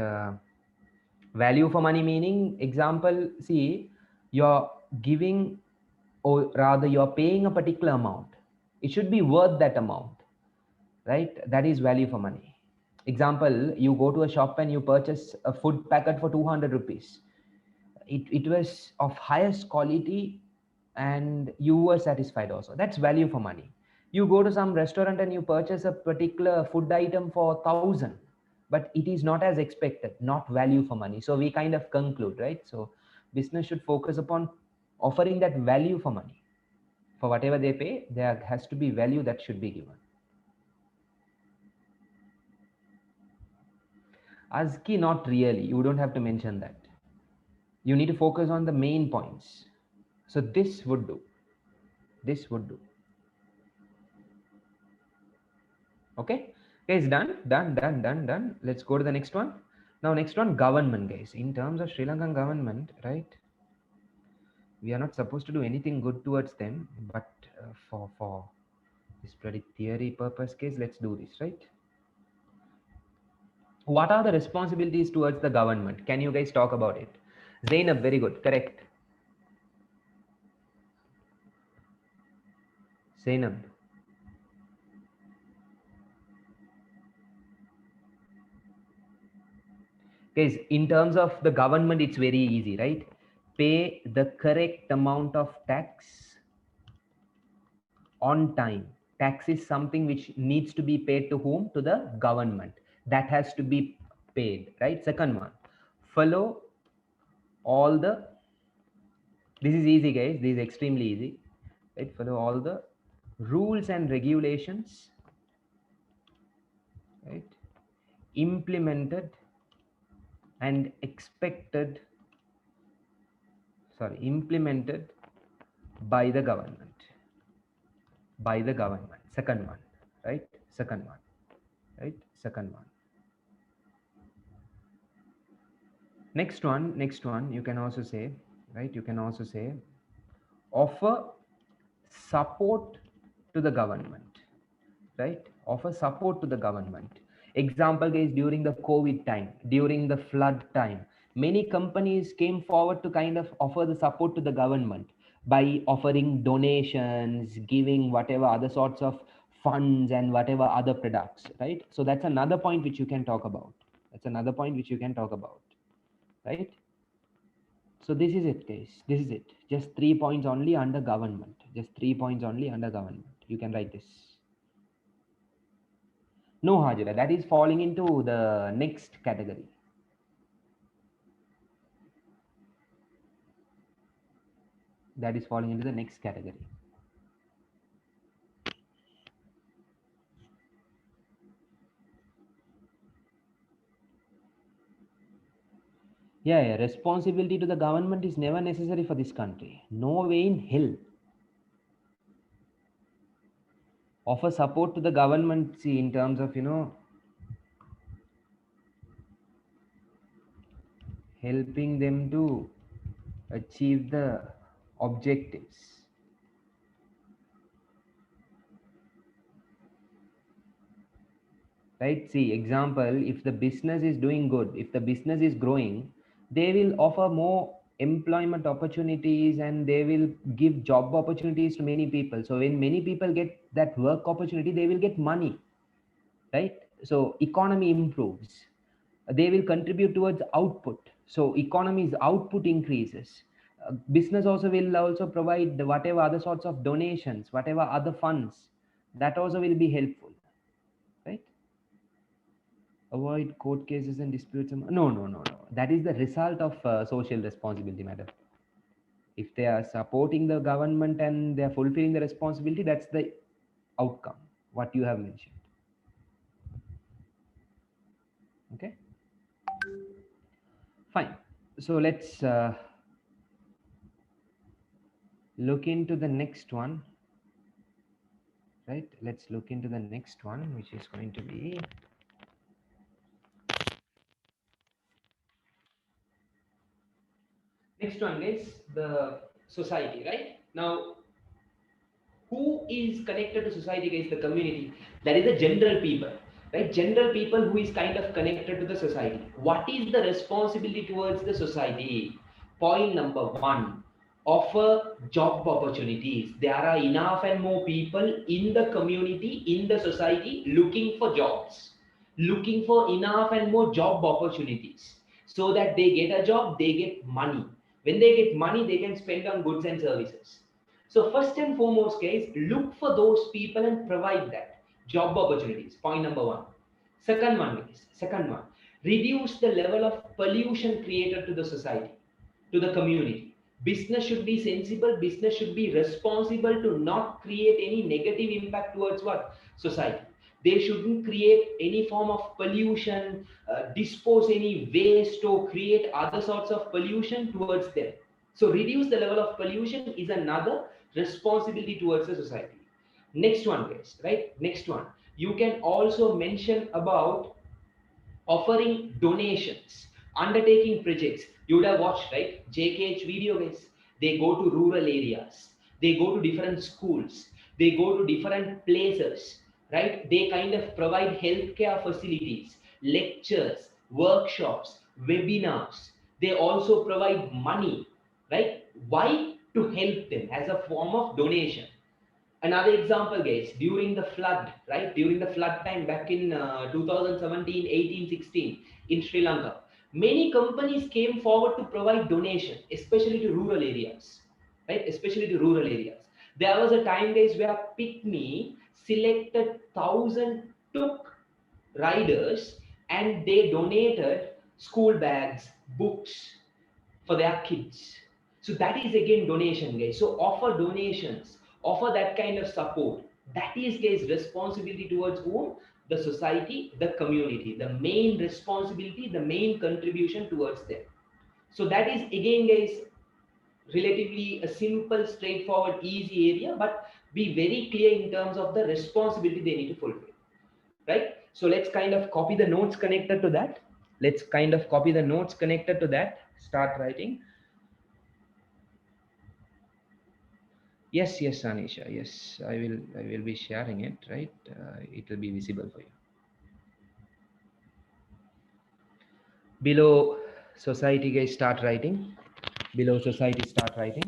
[SPEAKER 1] Value for money meaning, example, see, you're giving, or rather you're paying a particular amount, it should be worth that amount, right? That is value for money. Example, you go to a shop and you purchase a food packet for 200 rupees. It was of highest quality and you were satisfied also. That's value for money. You go to some restaurant and you purchase a particular food item for 1,000, but it is not as expected, not value for money. So we kind of conclude, right? So business should focus upon offering that value for money. For whatever they pay, there has to be value that should be given. ASCII, not really. You don't have to mention that. You need to focus on the main points. So this would do. This would do. Okay. Guys, done. Let's go to the next one. Now, next one, government, guys. In terms of Sri Lankan government, right? We are not supposed to do anything good towards them, but for this pretty theory purpose case, let's do this, right? What are the responsibilities towards the government? Can you guys talk about it? Zainab, very good, correct. Zainab. Guys, in terms of the government, it's very easy, right? Pay the correct amount of tax on time. Tax is something which needs to be paid to whom? To the government. That has to be paid, right? Second one, follow all the, this is easy, guys. This is extremely easy, right? Follow all the rules and regulations, right? Implemented and implemented by the government. Second one, right? Second one. Next one, you can also say, right? You can also say, offer support to the government, right? Offer support to the government. Example, guys, during the COVID time, during the flood time, many companies came forward to kind of offer the support to the government by offering donations, giving whatever other sorts of funds and whatever other products, right? So that's another point which you can talk about. Right? So this is it, guys. This is it. Just 3 points only under government. You can write this. No, Hajira, that is falling into the next category. That is falling into the next category. Yeah, responsibility to the government is never necessary for this country. No way in hell. Offer support to the government, see, in terms of, helping them to achieve the objectives. Right? See, example, if the business is doing good, if the business is growing, they will offer more employment opportunities and they will give job opportunities to many people. So when many people get that work opportunity, they will get money, right? So economy improves. They will contribute towards output. So economy's output increases. Business also will also provide whatever other sorts of donations, whatever other funds, that also will be helpful, right? Avoid court cases and disputes. No. That is the result of social responsibility, madam. If they are supporting the government and they are fulfilling the responsibility, that's the outcome, what you have mentioned. Okay, fine. So let's look into the next one, right? Let's look into the next one, which is going to be next one is the society, right? Now, who is connected to society, guys? The community. That is the general people, right? General people who is kind of connected to the society. What is the responsibility towards the society? Point number one, offer job opportunities. There are enough and more people in the community, in the society, looking for jobs, looking for enough and more job opportunities, so that they get a job, they get money. When they get money, they can spend on goods and services. So first and foremost, guys, look for those people and provide that job opportunities. Point number one. Second one, guys. Second one, reduce the level of pollution created to the society, to the community. Business should be sensible. Business should be responsible to not create any negative impact towards what? Society. They shouldn't create any form of pollution, dispose any waste, or create other sorts of pollution towards them. So reduce the level of pollution is another responsibility towards the society. Next one, guys, right? Next one. You can also mention about offering donations, undertaking projects. You would have watched, right? JKH video, guys. They go to rural areas. They go to different schools. They go to different places, right? They kind of provide healthcare facilities, lectures, workshops, webinars. They also provide money, right? Why? To help them as a form of donation. Another example, guys, during the flood, right? During the flood time back in 2017, 18, 16 in Sri Lanka, many companies came forward to provide donation, especially to rural areas, right? Especially to rural areas. There was a time, guys, where Pick Me selected 1,000 took riders and they donated school bags, books for their kids. So that is again donation, guys. So offer donations, offer that kind of support. That is, guys, responsibility towards whom? The society, the community. The main responsibility, the main contribution towards them. So that is again, guys, relatively a simple, straightforward, easy area, but be very clear in terms of the responsibility they need to fulfill. Right? So let's kind of copy the notes connected to that. Let's kind of copy the notes connected to that. Start writing. Yes, Anisha. Yes, I will be sharing it, right? It will be visible for you. Below society, guys, start writing. Below society, start writing.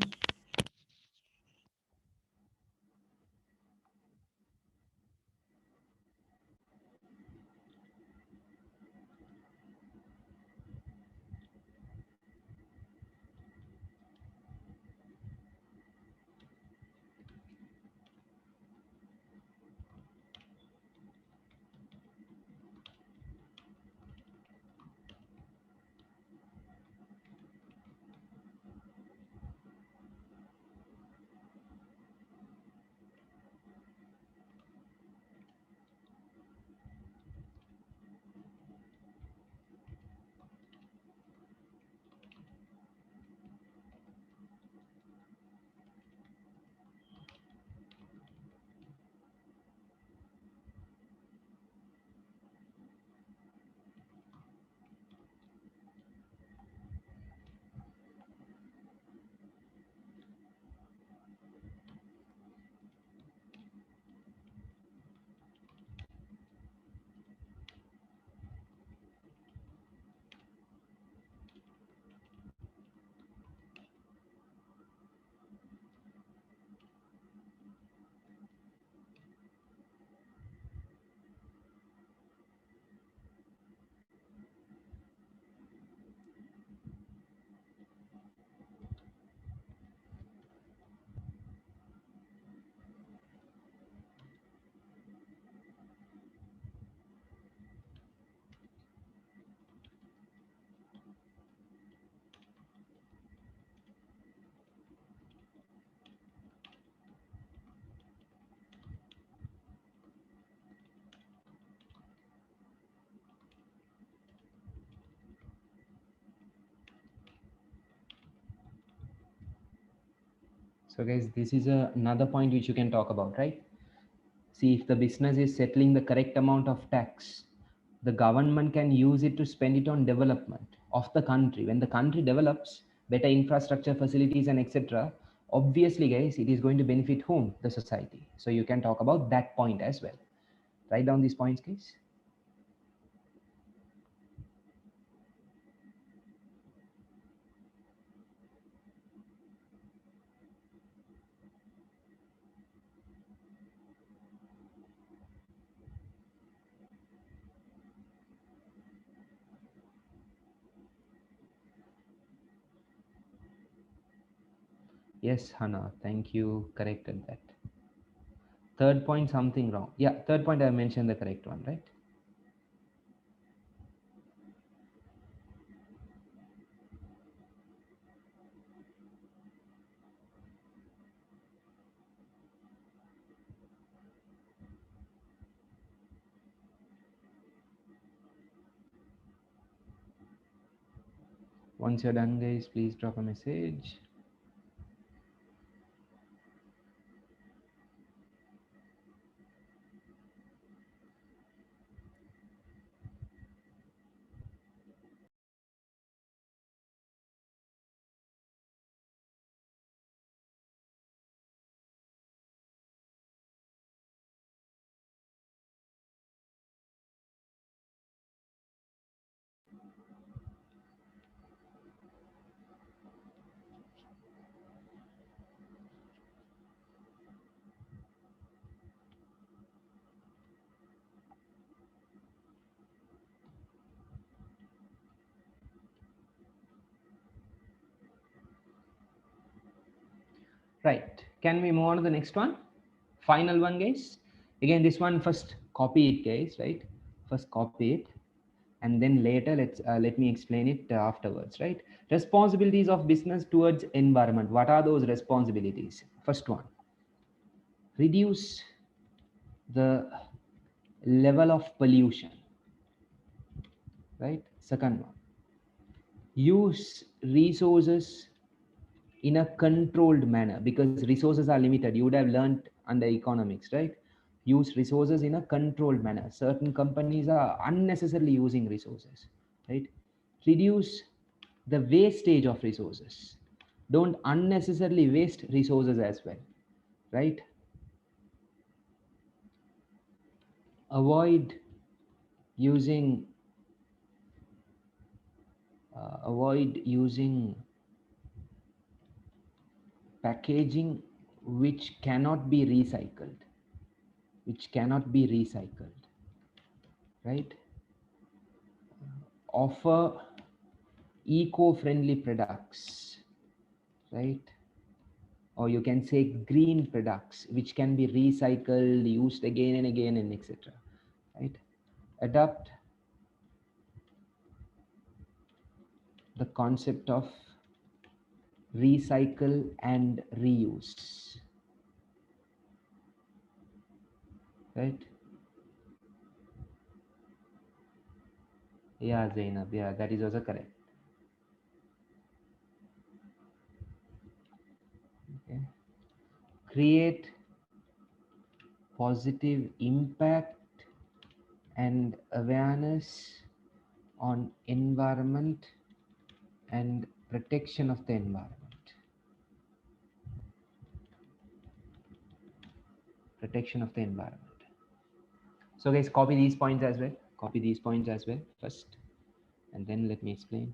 [SPEAKER 1] So guys, this is another point which you can talk about, right? See, if the business is settling the correct amount of tax, the government can use it to spend it on development of the country. When the country develops, better infrastructure facilities and etc., obviously guys, it is going to benefit whom? The society. So you can talk about that point as well. Write down these points, guys. Yes, Hannah, thank you. Corrected that. Third point, something wrong. Yeah, third point I mentioned the correct one, right? Once you're done, guys, please drop a message. Right. Can we move on to the next one? Final one, guys. Again, this one first copy it, guys, right? First copy it, and then later let me explain it afterwards, right? Responsibilities of business towards environment. What are those responsibilities? First one, reduce the level of pollution, right? Second one, use resources in a controlled manner, because resources are limited. You would have learned under economics, right? Use resources in a controlled manner. Certain companies are unnecessarily using resources, right? Reduce the wastage of resources. Don't unnecessarily waste resources as well, right? Avoid using avoid using packaging which cannot be recycled, right? Offer eco-friendly products, right? Or you can say green products which can be recycled, used again and again, and etc., right? Adopt the concept of recycle and reuse, right? Yeah, Zainab, yeah, that is also correct. Okay. Create positive impact and awareness on environment and protection of the environment. Protection of the environment. So guys, copy these points as well. Copy these points as well first, and then let me explain.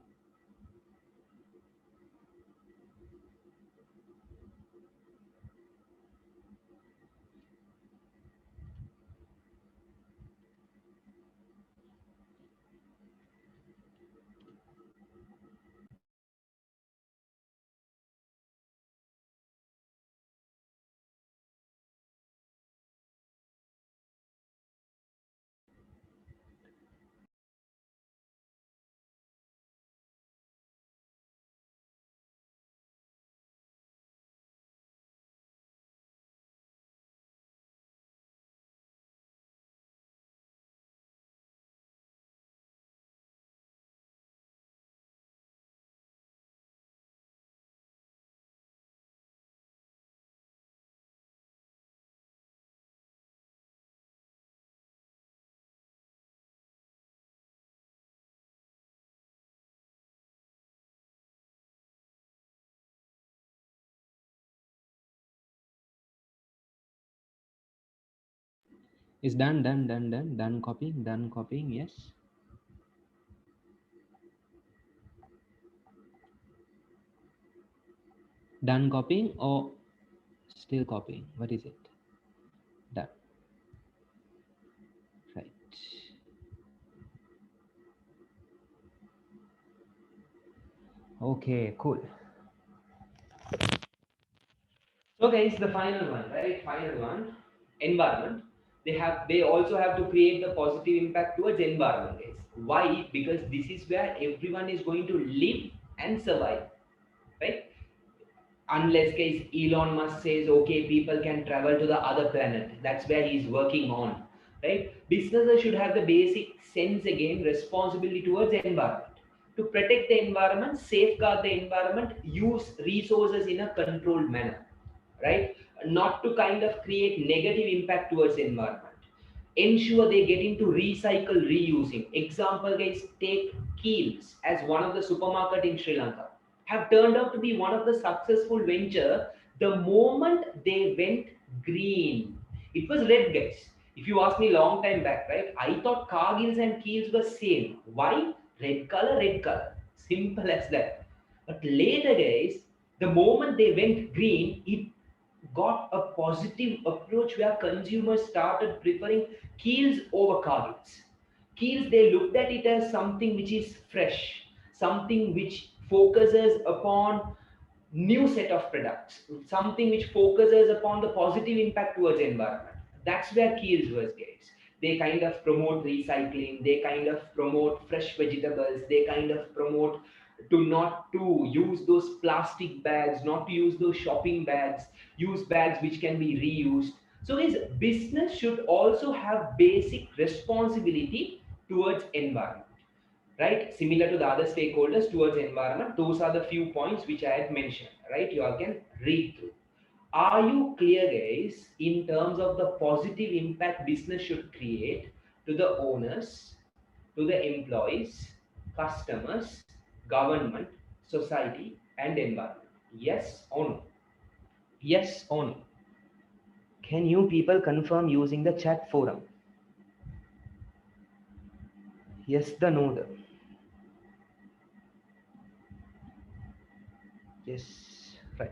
[SPEAKER 1] Is done copying, yes. Done copying or still copying? What is it? Done. Right. Okay, cool. So guys, the final one, right? Final one, environment. They also have to create the positive impact towards environment, guys. Why? Because this is where everyone is going to live and survive, right? Unless case Elon Musk says, okay, people can travel to the other planet. That's where he's working on, right? Businesses should have the basic sense again, responsibility towards the environment. To protect the environment, safeguard the environment, use resources in a controlled manner, right? Not to kind of create negative impact towards the environment. Ensure they get into recycle, reusing. Example, guys, take Keels as one of the supermarket in Sri Lanka. Have turned out to be one of the successful venture the moment they went green. It was red, guys. If you ask me long time back, right? I thought Cargills and Keels were same. Why? Red color, red color. Simple as that. But later, guys, the moment they went green, it got a positive approach where consumers started preferring Keels over Cargills. Keels, they looked at it as something which is fresh, something which focuses upon new set of products, something which focuses upon the positive impact towards environment. That's where Keels was, guys. They kind of promote recycling, they kind of promote fresh vegetables, they kind of promote to not to use those plastic bags, not to use those shopping bags, use bags which can be reused. So his business should also have basic responsibility towards environment, right? Similar to the other stakeholders towards environment. Those are the few points which I had mentioned, right? You all can read through. Are you clear, guys, in terms of the positive impact business should create to the owners, to the employees, customers, government, society, and environment? Yes or no? Yes or no? Can you people confirm using the chat forum? Yes, the no, the. Yes, right.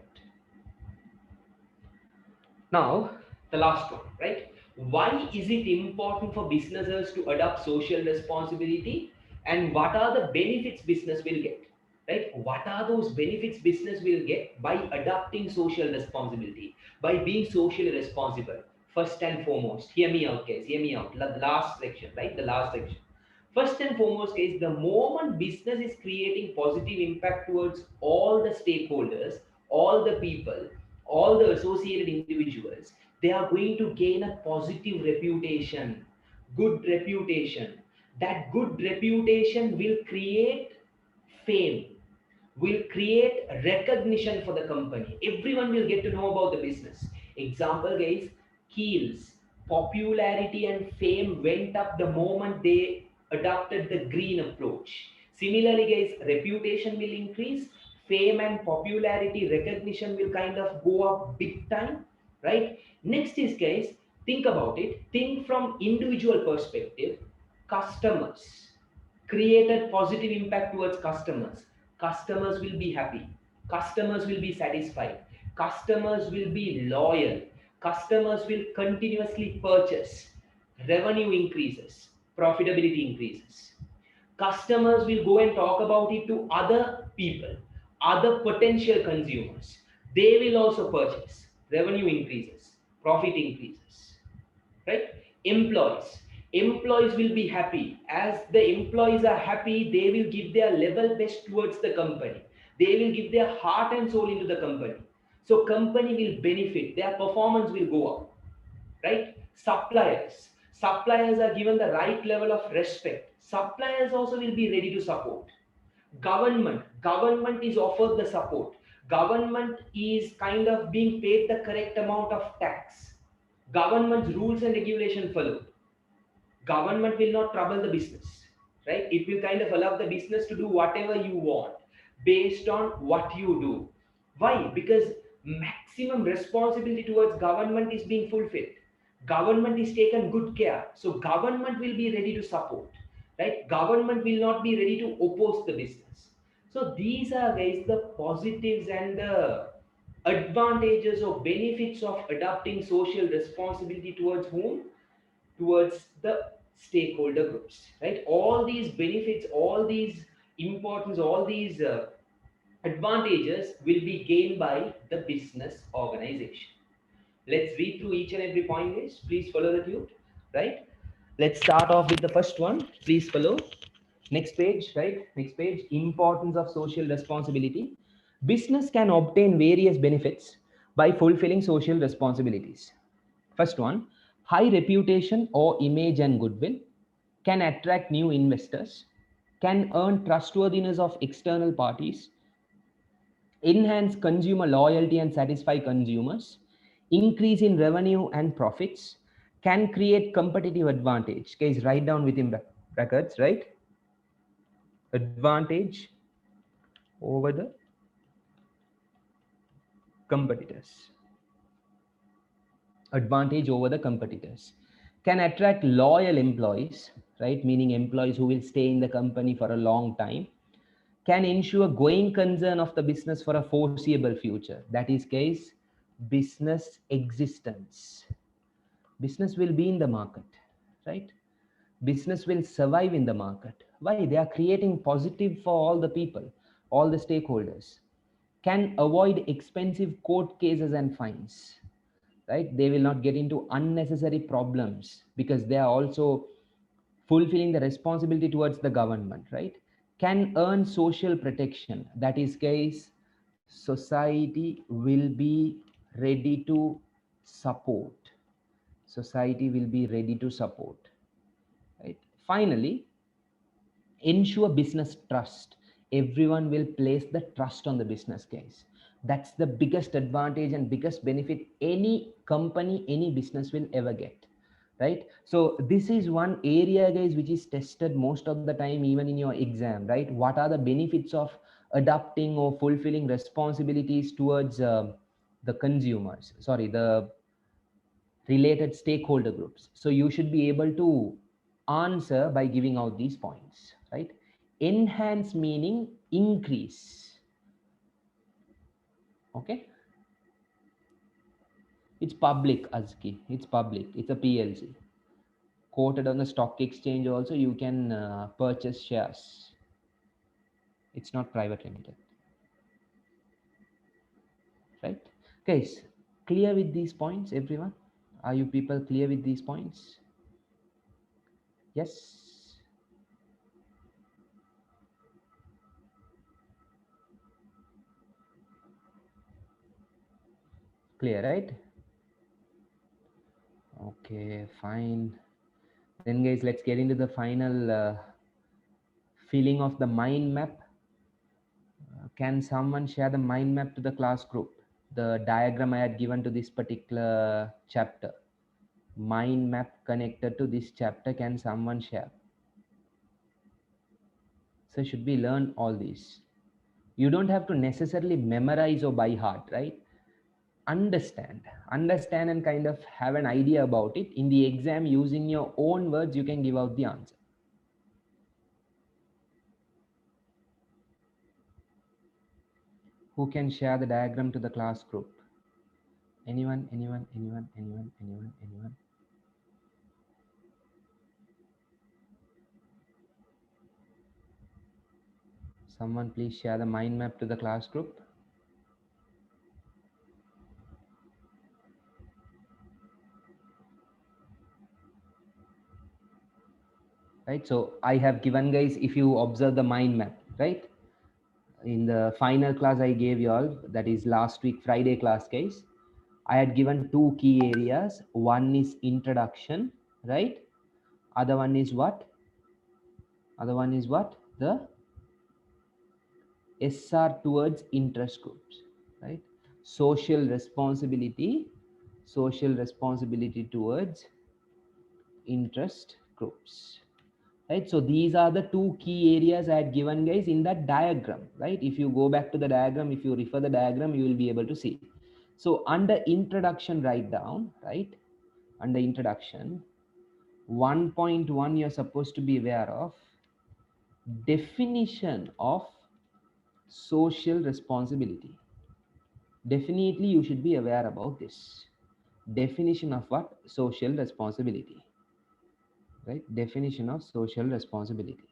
[SPEAKER 1] Now, the last one, right? Why is it important for businesses to adopt social responsibility, and what are the benefits business will get? Right? What are those benefits business will get by adopting social responsibility, by being socially responsible? First and foremost, hear me out, guys. Hear me out. The last section, right? The last section. First and foremost, guys, the moment business is creating positive impact towards all the stakeholders, all the people, all the associated individuals, they are going to gain a positive reputation, good reputation. That good reputation will create fame, will create recognition for the company. Everyone will get to know about the business. Example, guys, Keels popularity and fame went up the moment they adopted the green approach. Similarly, guys, reputation will increase, fame and popularity, recognition will kind of go up big time, right? Next is, guys, think about it. Think from individual perspective. Customers created positive impact towards customers. Customers will be happy, customers will be satisfied, customers will be loyal, customers will continuously purchase, revenue increases, profitability increases, customers will go and talk about it to other people, other potential consumers, they will also purchase, revenue increases, profit increases, right? Employees will be happy. As the employees are happy, they will give their level best towards the company, they will give their heart and soul into the company, so company will benefit, their performance will go up, right? Suppliers are given the right level of respect, suppliers also will be ready to support. Government is offered the support, government is kind of being paid the correct amount of tax, government's rules and regulation follow, government will not trouble the business, right? It will kind of allow the business to do whatever you want based on what you do. Why? Because maximum responsibility towards government is being fulfilled, Government is taken good care. So government will be ready to support, right? Government will not be ready to oppose the business. So these are, guys, the positives and the advantages or benefits of adopting social responsibility towards whom? Towards the stakeholder groups, right? All these benefits, all these importance, all these advantages will be gained by the business organization. Let's read through each and every point, guys. Please follow the tube, right? Let's start off with the first one. Please follow. Next page, right? Next page. Importance of social responsibility. Business can obtain various benefits by fulfilling social responsibilities. First one, high reputation or image and goodwill, can attract new investors, can earn trustworthiness of external parties, enhance consumer loyalty and satisfy consumers, increase in revenue and profits, can create competitive advantage. Guys, write down within brackets, right? Advantage over the competitors. Advantage over the competitors. Can attract loyal employees, right? Meaning employees who will stay in the company for a long time. Can ensure going concern of the business for a foreseeable future. That is case business existence. Business will be in the market, right? Business will survive in the market. Why? They are creating positive for all the people, all the stakeholders. Can avoid expensive court cases and fines, right? They will not get into unnecessary problems because they are also fulfilling the responsibility towards the government, right? Can earn social protection. That is case society will be ready to support. Society will be ready to support, right? Finally, ensure business trust. Everyone will place the trust on the business case. That's the biggest advantage and biggest benefit any company, any business will ever get, right? So this is one area, guys, which is tested most of the time even in your exam, right? What are the benefits of adapting or fulfilling responsibilities towards the consumers, sorry, the related stakeholder groups. So you should be able to answer by giving out these points, right? Enhance meaning increase. Okay. It's public, Azki. It's public. It's a PLC. Quoted on the stock exchange also, you can purchase shares. It's not private limited. Right? Guys, clear with these points, everyone? Are you people clear with these points? Yes? Clear, right? Okay, fine. Then guys, let's get into the final filling of the mind map. Can someone share the mind map to the class group? The diagram I had given to this particular chapter. Mind map connected to this chapter, can someone share? So should we learn all these? You don't have to necessarily memorize or by heart, right? Understand and kind of have an idea about it. In the exam, using your own words, you can give out the answer. Who can share the diagram to the class group? Anyone? Someone please share the mind map to the class group. Right, so I have given, guys, if you observe the mind map, right? In the final class I gave you all, that is last week Friday class, guys, I had given two key areas. One is introduction, right? Other one is what? The SR towards interest groups, right? Social responsibility towards interest groups, right? So these are the two key areas I had given, guys, in that diagram, right? If you go back to the diagram, if you refer the diagram, you will be able to see. So under introduction, write down, right? under introduction. 1.1 you're supposed to be aware of definition of social responsibility. Definitely you should be aware about this definition of what? Social responsibility, right? Definition of social responsibility,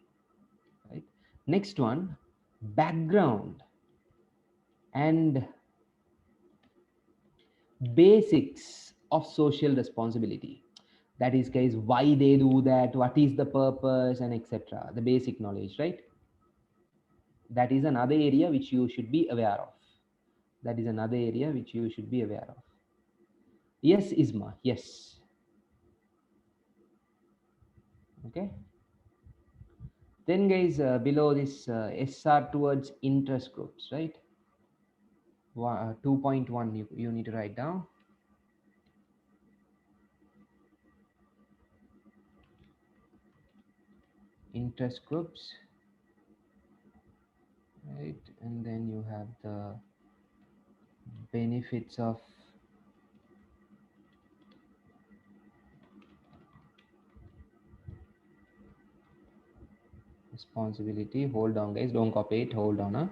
[SPEAKER 1] right? Next one, background and basics of social responsibility. That is, guys, why they do that, what is the purpose, and etc. The basic knowledge, right? That is another area which you should be aware of. That is another area which you should be aware of. Yes, Isma, yes. Okay. Then, guys, below this SR towards interest groups, right? 2.1 you need to write down. Interest groups, right? And then you have the benefits of responsibility. Hold on, guys, don't copy it. Hold on.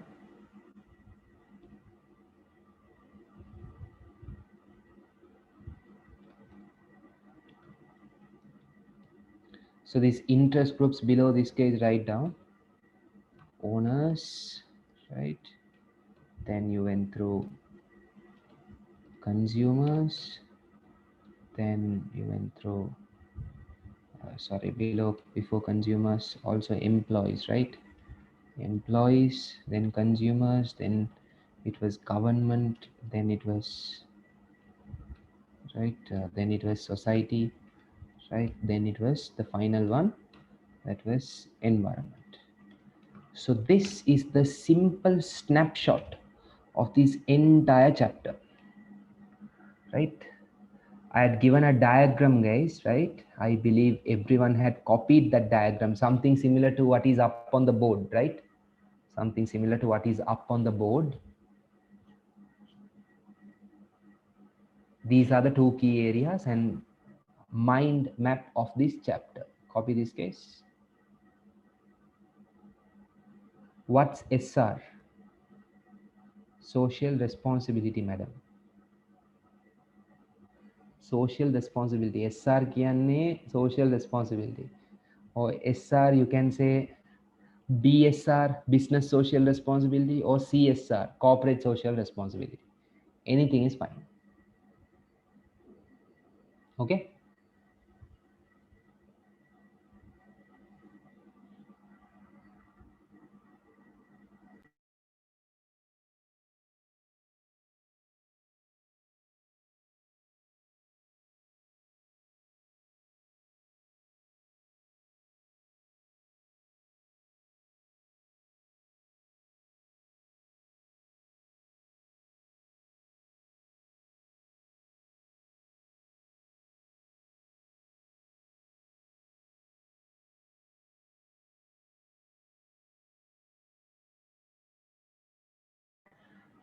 [SPEAKER 1] So these interest groups below this case, write down owners, right? Then you went through consumers, then you went through before consumers also employees, right? Employees, then consumers, then it was government, then it was right, then it was society, right? Then it was the final one, that was environment. So this is the simple snapshot of this entire chapter, right? I had given a diagram, guys, right? I believe everyone had copied that diagram, something similar to what is up on the board, right? Something similar to what is up on the board. These are the two key areas and mind map of this chapter. Copy this, case. What's SR? Social responsibility, madam. Social responsibility. SR kiyanne social responsibility. Or SR, you can say BSR, business social responsibility, or CSR, corporate social responsibility. Anything is fine. Okay.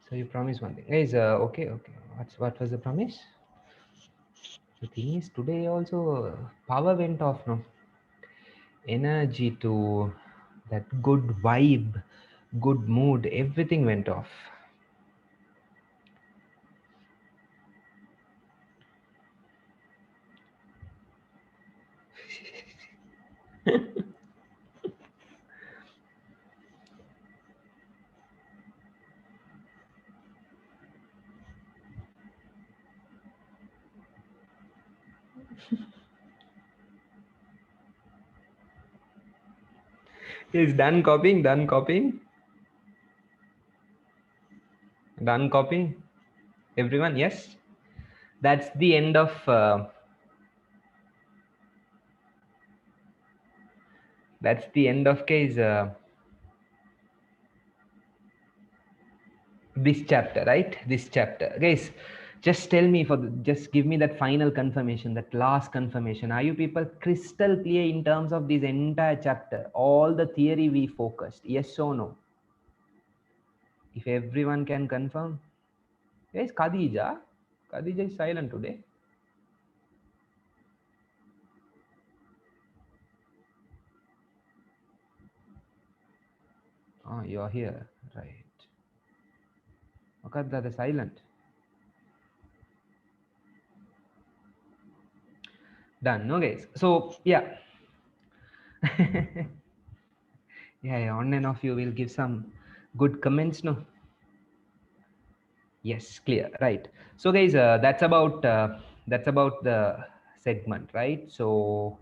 [SPEAKER 1] So you promise one thing, guys. Okay. What was the promise? The thing is, today also power went off. No energy to that good vibe, good mood. Everything went off. Is done copying. Done copying. Done copying. Everyone, yes. That's the end of. That's the end of case. This chapter, right? This chapter, guys. Just tell me just give me that final confirmation, that last confirmation. Are you people crystal clear in terms of this entire chapter? All the theory we focused. Yes or no? If everyone can confirm. Yes, Khadija. Khadija is silent today. Oh, you're here, right? Okay, that is silent. Done. No, guys. So yeah. Yeah, on and off you will give some good comments, no? Yes, clear, right? So guys, that's about the segment, right? So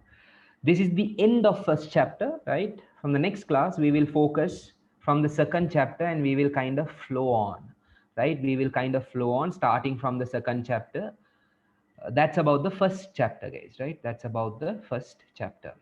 [SPEAKER 1] this is the end of first chapter, right? From the next class we will focus from the second chapter, and we will kind of flow on, right? We will kind of flow on starting from the second chapter. That's about the first chapter, guys, right? That's about the first chapter.